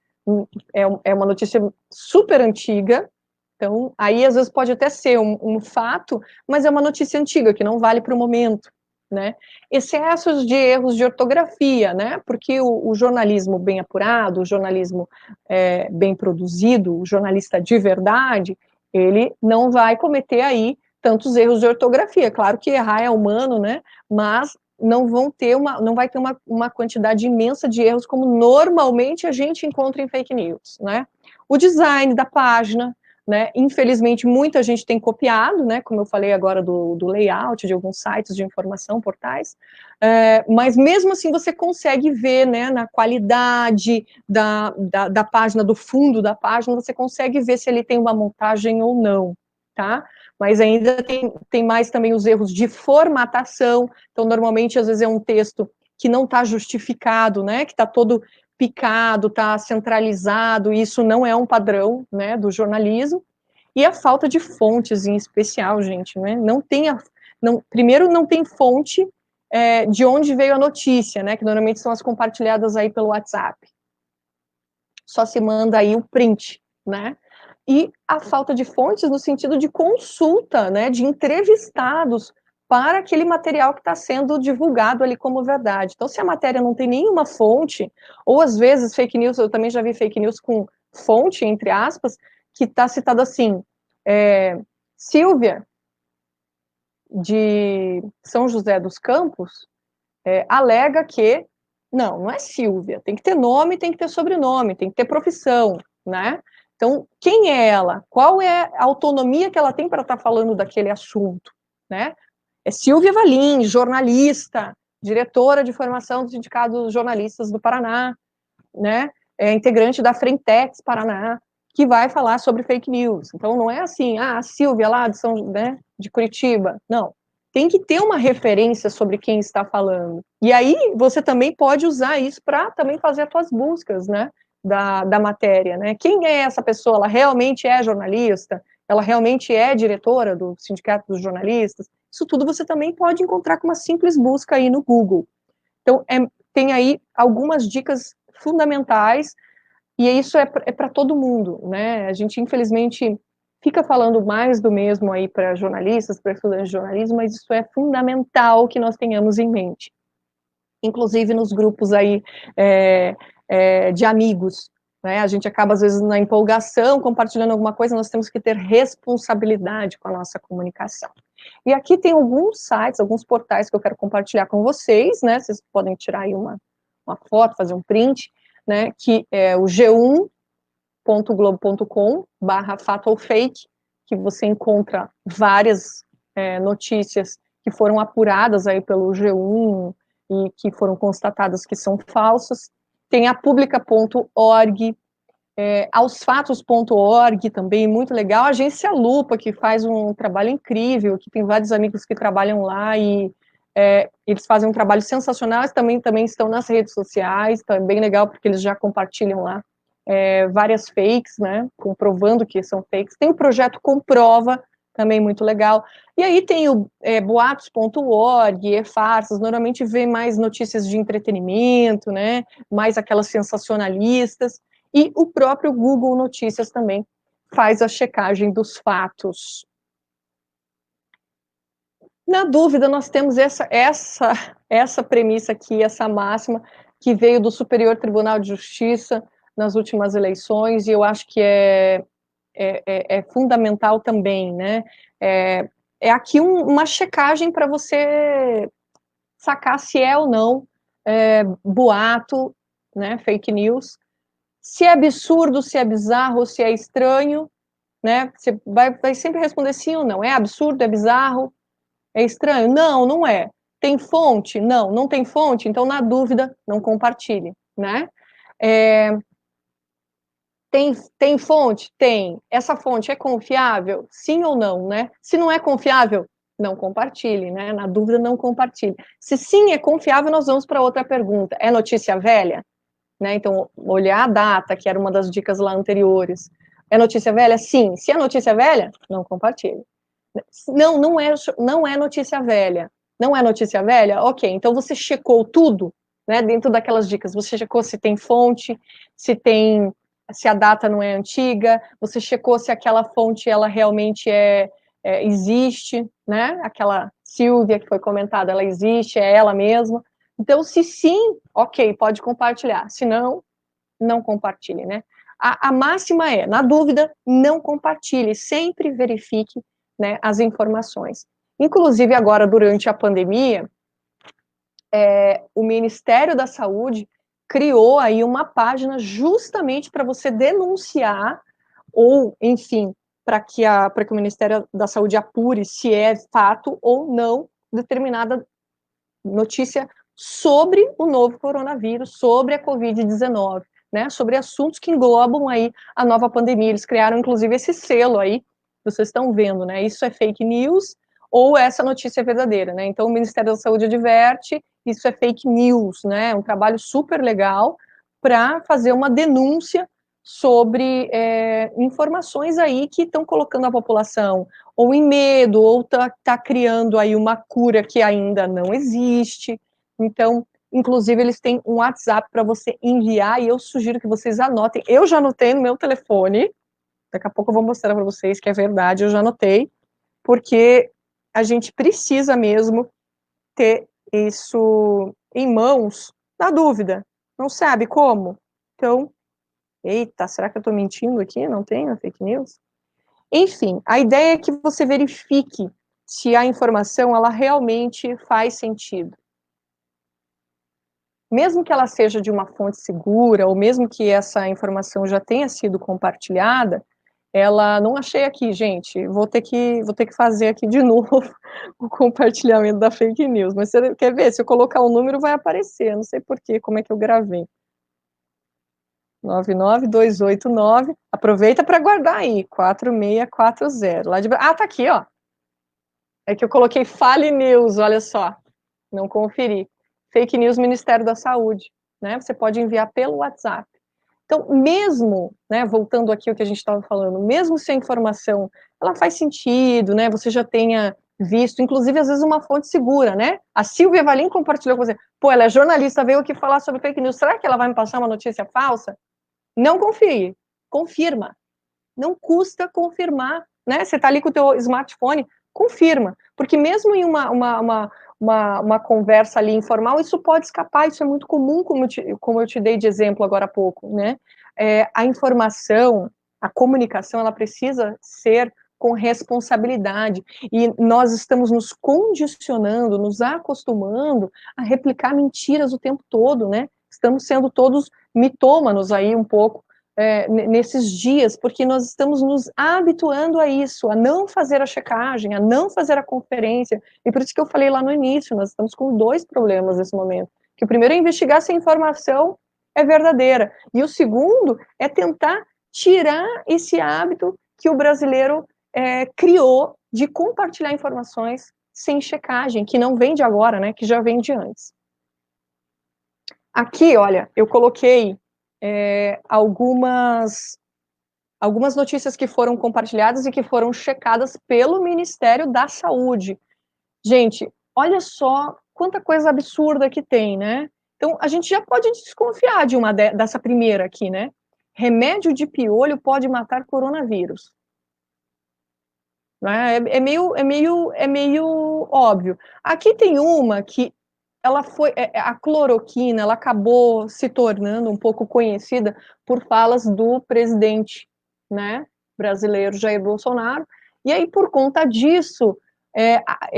é uma notícia super antiga, então aí às vezes pode até ser um fato, mas é uma notícia antiga, que não vale para o momento, né? Excessos de erros de ortografia, né? Porque o jornalismo bem apurado, o jornalismo bem produzido, o jornalista de verdade, ele não vai cometer aí tantos erros de ortografia. Claro que errar é humano, né? Mas não vai ter uma quantidade imensa de erros como normalmente a gente encontra em fake news, né? O design da página, né? Infelizmente, muita gente tem copiado, né? Como eu falei agora do layout de alguns sites de informação, portais, mas mesmo assim você consegue ver, né, na qualidade da página, do fundo da página, você consegue ver se ele tem uma montagem ou não, tá? Mas ainda tem mais também os erros de formatação. Então, normalmente, às vezes é um texto que não está justificado, né, que está todo picado, está centralizado, e isso não é um padrão, né, do jornalismo. E a falta de fontes em especial, gente, né, primeiro não tem fonte de onde veio a notícia, né, que normalmente são as compartilhadas aí pelo WhatsApp. Só se manda aí o print, né, e a falta de fontes no sentido de consulta, né, de entrevistados para aquele material que está sendo divulgado ali como verdade. Então, se a matéria não tem nenhuma fonte, ou às vezes fake news, eu também já vi fake news com fonte, entre aspas, que está citado assim, Silvia, de São José dos Campos, alega que, não é Silvia, tem que ter nome, tem que ter sobrenome, tem que ter profissão, né? Então, quem é ela? Qual é a autonomia que ela tem para estar falando daquele assunto, né? É Silvia Valim, jornalista, diretora de formação do Sindicato dos Jornalistas do Paraná, né? É integrante da Frentex Paraná, que vai falar sobre fake news. Então, não é assim, a Silvia lá de Curitiba. Não. Tem que ter uma referência sobre quem está falando. E aí, você também pode usar isso para também fazer as suas buscas, né? Da matéria, né? Quem é essa pessoa? Ela realmente é jornalista? Ela realmente é diretora do Sindicato dos Jornalistas? Isso tudo você também pode encontrar com uma simples busca aí no Google. Então, tem aí algumas dicas fundamentais, e isso é para todo mundo, né? A gente, infelizmente, fica falando mais do mesmo aí para jornalistas, para estudantes de jornalismo, mas isso é fundamental que nós tenhamos em mente. Inclusive nos grupos aí de amigos, né? A gente acaba, às vezes, na empolgação, compartilhando alguma coisa, nós temos que ter responsabilidade com a nossa comunicação. E aqui tem alguns sites, alguns portais que eu quero compartilhar com vocês, né? Vocês podem tirar aí uma foto, fazer um print, né? Que é o g1.globo.com/fato ou fake, que você encontra várias notícias que foram apuradas aí pelo G1 e que foram constatadas que são falsas. Tem a publica.org, aosfatos.org também, muito legal. A Agência Lupa, que faz um trabalho incrível, que tem vários amigos que trabalham lá e eles fazem um trabalho sensacional, eles também estão nas redes sociais, tá bem legal, porque eles já compartilham lá várias fakes, né, comprovando que são fakes. Tem o projeto Comprova, também muito legal. E aí tem o boatos.org, e-farsas, normalmente vê mais notícias de entretenimento, né, mais aquelas sensacionalistas, e o próprio Google Notícias também faz a checagem dos fatos. Na dúvida, nós temos essa premissa aqui, essa máxima, que veio do Superior Tribunal de Justiça nas últimas eleições, e eu acho que é fundamental também, né? É aqui uma checagem para você sacar se é ou não boato, né, fake news, se é absurdo, se é bizarro, se é estranho, né? Você vai sempre responder sim ou não. É absurdo, é bizarro, é estranho? Não, não é. Tem fonte? Não, não tem fonte? Então, na dúvida, não compartilhe, né? Tem fonte? Tem. Essa fonte é confiável? Sim ou não, né? Se não é confiável, não compartilhe, né? Na dúvida, não compartilhe. Se sim é confiável, nós vamos para outra pergunta. É notícia velha? Né? Então, olhar a data, que era uma das dicas lá anteriores. É notícia velha? Sim. Se é notícia velha, não compartilhe. Não é notícia velha. Não é notícia velha? Ok, então você checou tudo, né, dentro daquelas dicas. Você checou se tem fonte, se a data não é antiga, você checou se aquela fonte ela realmente existe, né? Aquela Silvia que foi comentada, ela existe, é ela mesma. Então, se sim, ok, pode compartilhar. Se não, não compartilhe, né? A máxima é, na dúvida, não compartilhe. Sempre verifique, né, as informações. Inclusive, agora, durante a pandemia, o Ministério da Saúde criou aí uma página justamente para você denunciar ou, enfim, para que o Ministério da Saúde apure se é fato ou não determinada notícia sobre o novo coronavírus, sobre a Covid-19, né, sobre assuntos que englobam aí a nova pandemia. Eles criaram, inclusive, esse selo aí, vocês estão vendo, né, isso é fake news ou essa notícia é verdadeira, né, então o Ministério da Saúde adverte, isso é fake news, né, um trabalho super legal para fazer uma denúncia sobre informações aí que estão colocando a população ou em medo, ou tá criando aí uma cura que ainda não existe. Então, inclusive, eles têm um WhatsApp para você enviar, e eu sugiro que vocês anotem. Eu já anotei no meu telefone, daqui a pouco eu vou mostrar para vocês que é verdade, eu já anotei, porque a gente precisa mesmo ter isso em mãos, na dúvida, não sabe como. Então, eita, será que eu estou mentindo aqui? Não tenho fake news? Enfim, a ideia é que você verifique se a informação ela realmente faz sentido. Mesmo que ela seja de uma fonte segura, ou mesmo que essa informação já tenha sido compartilhada, ela não achei aqui, gente. Vou ter que fazer aqui de novo o compartilhamento da fake news. Mas você quer ver? Se eu colocar o número, vai aparecer. Não sei porquê, como é que eu gravei. 99289, aproveita para guardar aí, 4640. Lá de... Ah, tá aqui, ó. É que eu coloquei Fale News, olha só. Não conferi. Fake News Ministério da Saúde, né? Você pode enviar pelo WhatsApp. Então, mesmo, né, voltando aqui ao que a gente estava falando, mesmo se a informação, ela faz sentido, né, você já tenha visto, inclusive, às vezes, uma fonte segura, né? A Silvia Valim compartilhou com você. Pô, ela é jornalista, veio aqui falar sobre fake news. Será que ela vai me passar uma notícia falsa? Não confie, confirma. Não custa confirmar, né? Você está ali com o teu smartphone, confirma. Porque mesmo em uma conversa ali informal, isso pode escapar, isso é muito comum, como eu te dei de exemplo agora há pouco, né? A informação, a comunicação, ela precisa ser com responsabilidade, e nós estamos nos condicionando, nos acostumando a replicar mentiras o tempo todo, né? Estamos sendo todos mitômanos aí um pouco, nesses dias, porque nós estamos nos habituando a isso, a não fazer a checagem, a não fazer a conferência, e por isso que eu falei lá no início, nós estamos com dois problemas nesse momento, que o primeiro é investigar se a informação é verdadeira, e o segundo é tentar tirar esse hábito que o brasileiro criou de compartilhar informações sem checagem, que não vem de agora, né, que já vem de antes. Aqui, olha, eu coloquei algumas notícias que foram compartilhadas e que foram checadas pelo Ministério da Saúde. Gente, olha só quanta coisa absurda que tem, né? Então, a gente já pode desconfiar de dessa primeira aqui, né? Remédio de piolho pode matar coronavírus. Né? É meio óbvio. Aqui tem uma que ela foi, a cloroquina, ela acabou se tornando um pouco conhecida por falas do presidente, né, brasileiro Jair Bolsonaro, e aí por conta disso,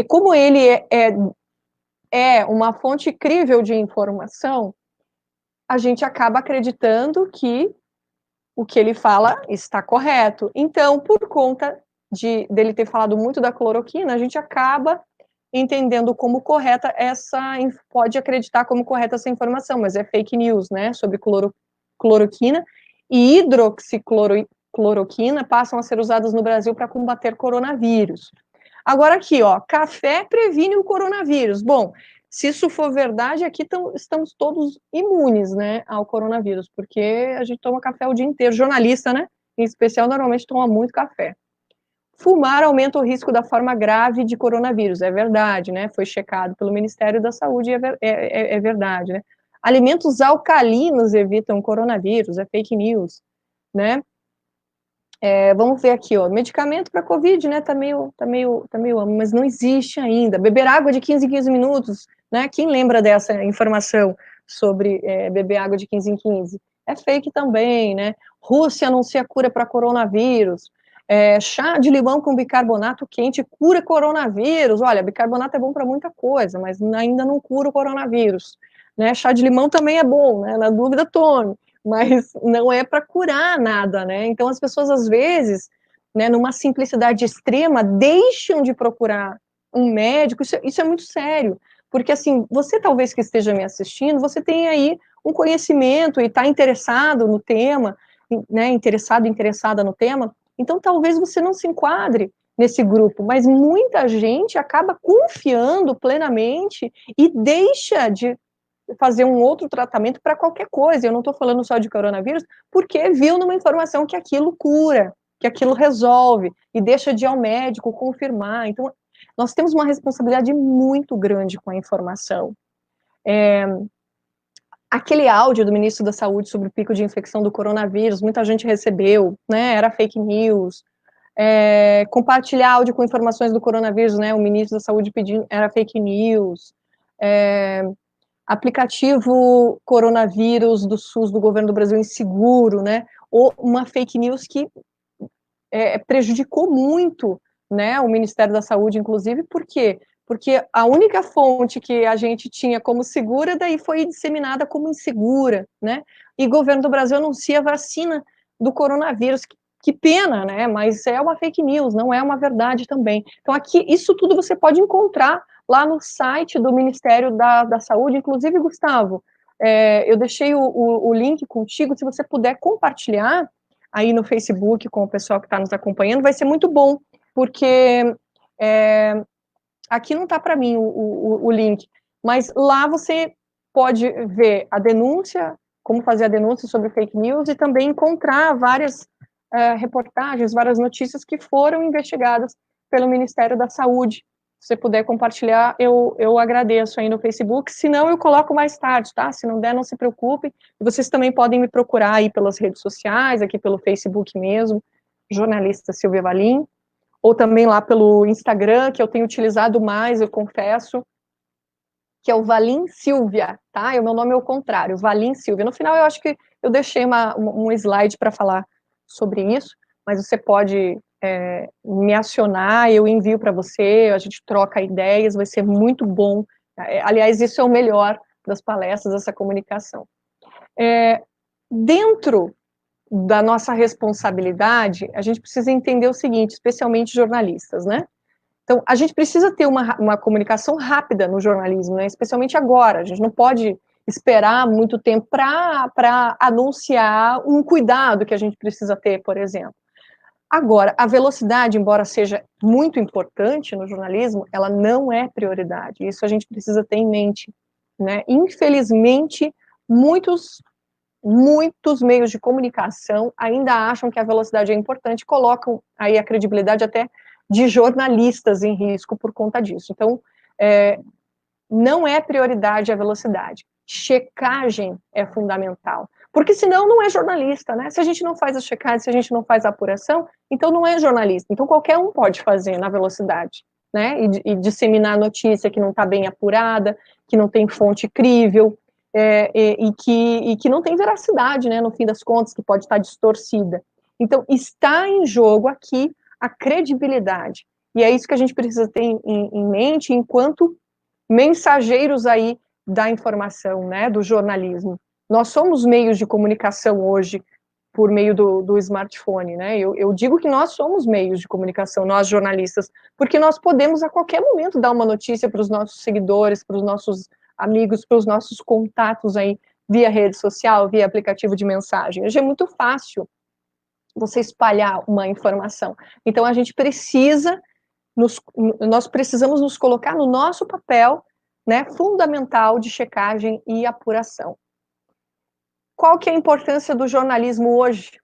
como ele é uma fonte crível de informação, a gente acaba acreditando que o que ele fala está correto. Então, por conta dele ter falado muito da cloroquina, a gente acaba entendendo como correta pode acreditar como correta essa informação, mas é fake news, né, sobre cloroquina e hidroxicloroquina passam a ser usadas no Brasil para combater coronavírus. Agora aqui, ó, café previne o coronavírus. Bom, se isso for verdade, aqui estamos todos imunes, né, ao coronavírus, porque a gente toma café o dia inteiro. Jornalista, né, em especial, normalmente toma muito café. Fumar aumenta o risco da forma grave de coronavírus, é verdade, né? Foi checado pelo Ministério da Saúde, é verdade, né? Alimentos alcalinos evitam coronavírus, é fake news, né? Vamos ver aqui, ó, medicamento para Covid, né? Tá meio, mas não existe ainda. Beber água de 15 em 15 minutos, né? Quem lembra dessa informação sobre beber água de 15 em 15? É fake também, né? Rússia anuncia cura para coronavírus. Chá de limão com bicarbonato quente cura coronavírus. Olha, bicarbonato é bom para muita coisa, mas ainda não cura o coronavírus, né? Chá de limão também é bom, né? Na dúvida, tome, mas não é para curar nada, né? Então as pessoas às vezes né, numa simplicidade extrema, deixam de procurar um médico. Isso é muito sério, porque assim, você talvez que esteja me assistindo, você tem aí um conhecimento e está interessado no tema, né, interessada no tema, então talvez você não se enquadre nesse grupo, mas muita gente acaba confiando plenamente e deixa de fazer um outro tratamento para qualquer coisa. Eu não estou falando só de coronavírus, porque viu numa informação que aquilo cura, que aquilo resolve, e deixa de ir ao médico confirmar. Então, nós temos uma responsabilidade muito grande com a informação. Aquele áudio do ministro da Saúde sobre o pico de infecção do coronavírus, muita gente recebeu, né, era fake news. Compartilhar áudio com informações do coronavírus, né, o ministro da Saúde pedindo, era fake news. Aplicativo coronavírus do SUS do governo do Brasil inseguro, né, ou uma fake news que prejudicou muito, né, o Ministério da Saúde, inclusive. Por quê? Porque a única fonte que a gente tinha como segura, daí foi disseminada como insegura, né, e o governo do Brasil anuncia a vacina do coronavírus. Que pena, né, mas é uma fake news, não é uma verdade também. Então aqui, isso tudo você pode encontrar lá no site do Ministério da Saúde. Inclusive, Gustavo, eu deixei o link contigo, se você puder compartilhar aí no Facebook com o pessoal que está nos acompanhando, vai ser muito bom, porque aqui não está para mim o link, mas lá você pode ver a denúncia, como fazer a denúncia sobre fake news, e também encontrar várias reportagens, várias notícias que foram investigadas pelo Ministério da Saúde. Se você puder compartilhar, eu agradeço aí no Facebook, se não eu coloco mais tarde, tá? Se não der, não se preocupe. E vocês também podem me procurar aí pelas redes sociais, aqui pelo Facebook mesmo, jornalista Silvia Valim, ou também lá pelo Instagram, que eu tenho utilizado mais, eu confesso, que é o Valim Silvia, tá? O meu nome é o contrário, Valim Silvia. No final, eu acho que eu deixei um slide para falar sobre isso, mas você pode me acionar, eu envio para você, a gente troca ideias, vai ser muito bom. Aliás, isso é o melhor das palestras, essa comunicação. Dentro da nossa responsabilidade, a gente precisa entender o seguinte, especialmente jornalistas, né? Então, a gente precisa ter uma comunicação rápida no jornalismo, né? Especialmente agora, a gente não pode esperar muito tempo para anunciar um cuidado que a gente precisa ter, por exemplo. Agora, a velocidade, embora seja muito importante no jornalismo, ela não é prioridade. Isso a gente precisa ter em mente, né? Infelizmente, muitos meios de comunicação ainda acham que a velocidade é importante, colocam aí a credibilidade até de jornalistas em risco por conta disso. Então, não é prioridade a velocidade. Checagem é fundamental. Porque senão não é jornalista, né? Se a gente não faz a checagem, se a gente não faz a apuração, então não é jornalista. Então qualquer um pode fazer na velocidade, né? E disseminar a notícia que não está bem apurada, que não tem fonte crível, e que não tem veracidade, né? No fim das contas, que pode estar distorcida. Então está em jogo aqui a credibilidade. E é isso que a gente precisa ter em mente enquanto mensageiros aí da informação, né? Do jornalismo. Nós somos meios de comunicação hoje por meio do smartphone, né? Eu digo que nós somos meios de comunicação, nós jornalistas, porque nós podemos a qualquer momento dar uma notícia para os nossos seguidores, para os nossos amigos, para os nossos contatos aí via rede social, via aplicativo de mensagem. Hoje é muito fácil você espalhar uma informação. Então a gente precisa, nós precisamos nos colocar no nosso papel, né, fundamental de checagem e apuração. Qual que é a importância do jornalismo hoje?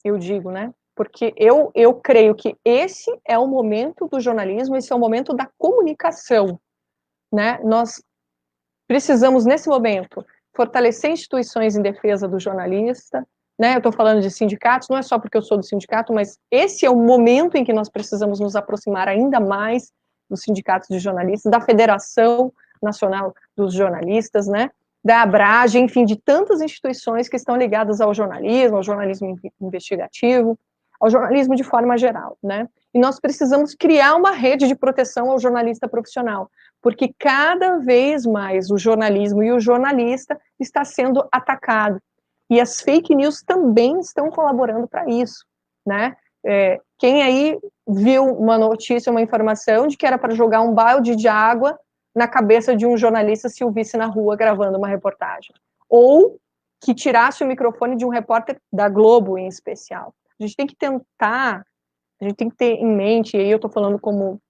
Eu digo, né? Porque eu creio que esse é o momento do jornalismo, esse é o momento da comunicação, né? Nós precisamos, nesse momento, fortalecer instituições em defesa do jornalista, né? Eu estou falando de sindicatos, não é só porque eu sou do sindicato, mas esse é o momento em que nós precisamos nos aproximar ainda mais dos sindicatos de jornalistas, da Federação Nacional dos Jornalistas, né? Da Abrage, enfim, de tantas instituições que estão ligadas ao jornalismo investigativo, ao jornalismo de forma geral, né? E nós precisamos criar uma rede de proteção ao jornalista profissional, porque cada vez mais o jornalismo e o jornalista está sendo atacado. E as fake news também estão colaborando para isso, né? Quem aí viu uma notícia, uma informação de que era para jogar um balde de água na cabeça de um jornalista se o visse na rua gravando uma reportagem? Ou que tirasse o microfone de um repórter da Globo, em especial. A gente tem que tentar, a gente tem que ter em mente, e aí eu estou falando como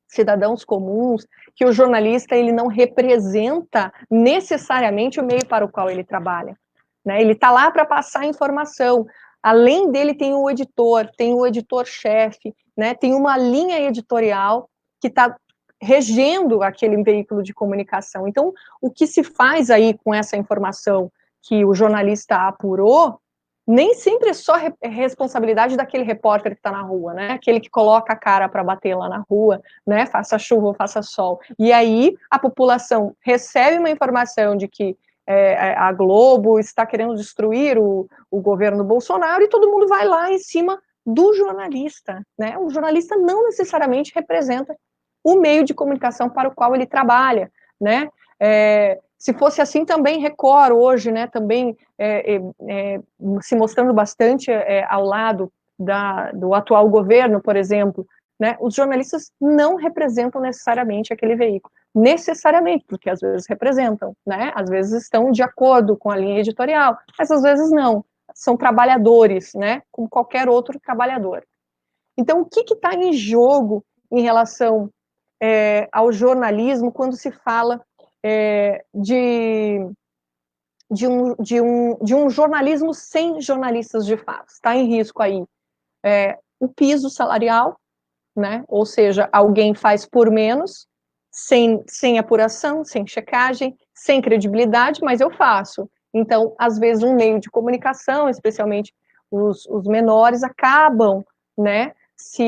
cidadãos comuns, que o jornalista ele não representa necessariamente o meio para o qual ele trabalha, né? Ele está lá para passar informação. Além dele tem o editor-chefe, né? Tem uma linha editorial que está regendo aquele veículo de comunicação. Então, o que se faz aí com essa informação que o jornalista apurou, nem sempre é só responsabilidade daquele repórter que está na rua, né? Aquele que coloca a cara para bater lá na rua, né? Faça chuva ou faça sol. E aí a população recebe uma informação de que a Globo está querendo destruir o governo Bolsonaro e todo mundo vai lá em cima do jornalista, né? O jornalista não necessariamente representa o meio de comunicação para o qual ele trabalha, né? Se fosse assim também, Record hoje, né, também se mostrando bastante ao lado do atual governo, por exemplo, né, os jornalistas não representam necessariamente aquele veículo, necessariamente, porque às vezes representam, né, às vezes estão de acordo com a linha editorial, mas às vezes não, são trabalhadores, né, como qualquer outro trabalhador. Então, o que está em jogo em relação ao jornalismo quando se fala de um jornalismo sem jornalistas de fato? Está em risco aí o piso salarial, né? Ou seja, alguém faz por menos, sem apuração, sem checagem, sem credibilidade, mas eu faço. Então, às vezes, um meio de comunicação, especialmente os menores, acabam, né, se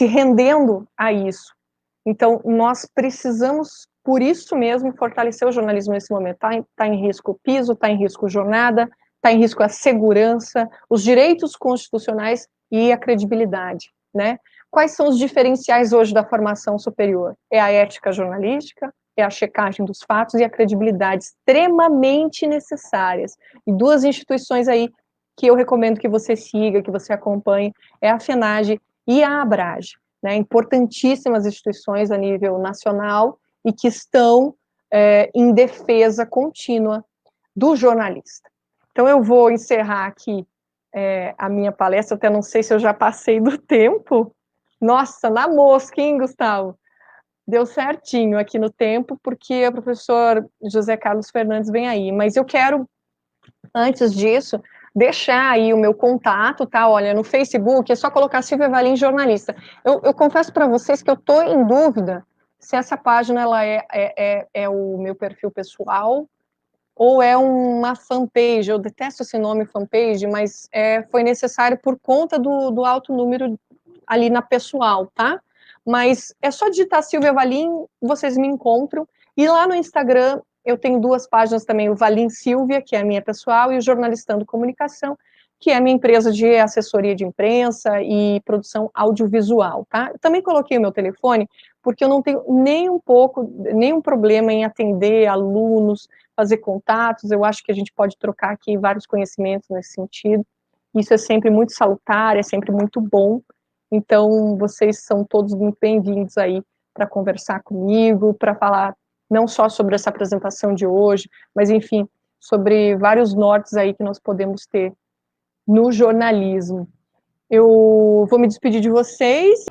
rendendo a isso. Então, nós precisamos, por isso mesmo, fortalecer o jornalismo nesse momento. Está em risco o piso, está em risco a jornada, está em risco a segurança, os direitos constitucionais e a credibilidade, né? Quais são os diferenciais hoje da formação superior? É a ética jornalística, é a checagem dos fatos e a credibilidade extremamente necessárias. E duas instituições aí que eu recomendo que você siga, que você acompanhe, é a FENAGE e a ABRAGE, né, importantíssimas instituições a nível nacional e que estão em defesa contínua do jornalista. Então, eu vou encerrar aqui a minha palestra, até não sei se eu já passei do tempo. Nossa, na mosca, hein, Gustavo? Deu certinho aqui no tempo, porque o professor José Carlos Fernandes vem aí, mas eu quero, antes disso, deixar aí o meu contato, tá? Olha, no Facebook é só colocar Silvia Valim jornalista. Eu confesso para vocês que eu estou em dúvida se essa página ela é o meu perfil pessoal ou é uma fanpage. Eu detesto esse nome fanpage, mas foi necessário por conta do alto número ali na pessoal, tá? Mas é só digitar Silvia Valim, vocês me encontram. E lá no Instagram eu tenho duas páginas também, o Valim Silvia, que é a minha pessoal, e o Jornalistando Comunicação, que é a minha empresa de assessoria de imprensa e produção audiovisual, tá? Eu também coloquei o meu telefone, porque eu não tenho nenhum problema em atender alunos, fazer contatos, eu acho que a gente pode trocar aqui vários conhecimentos nesse sentido, isso é sempre muito salutar, é sempre muito bom, então vocês são todos muito bem-vindos aí para conversar comigo, para falar não só sobre essa apresentação de hoje, mas, enfim, sobre vários nortes aí que nós podemos ter no jornalismo. Eu vou me despedir de vocês.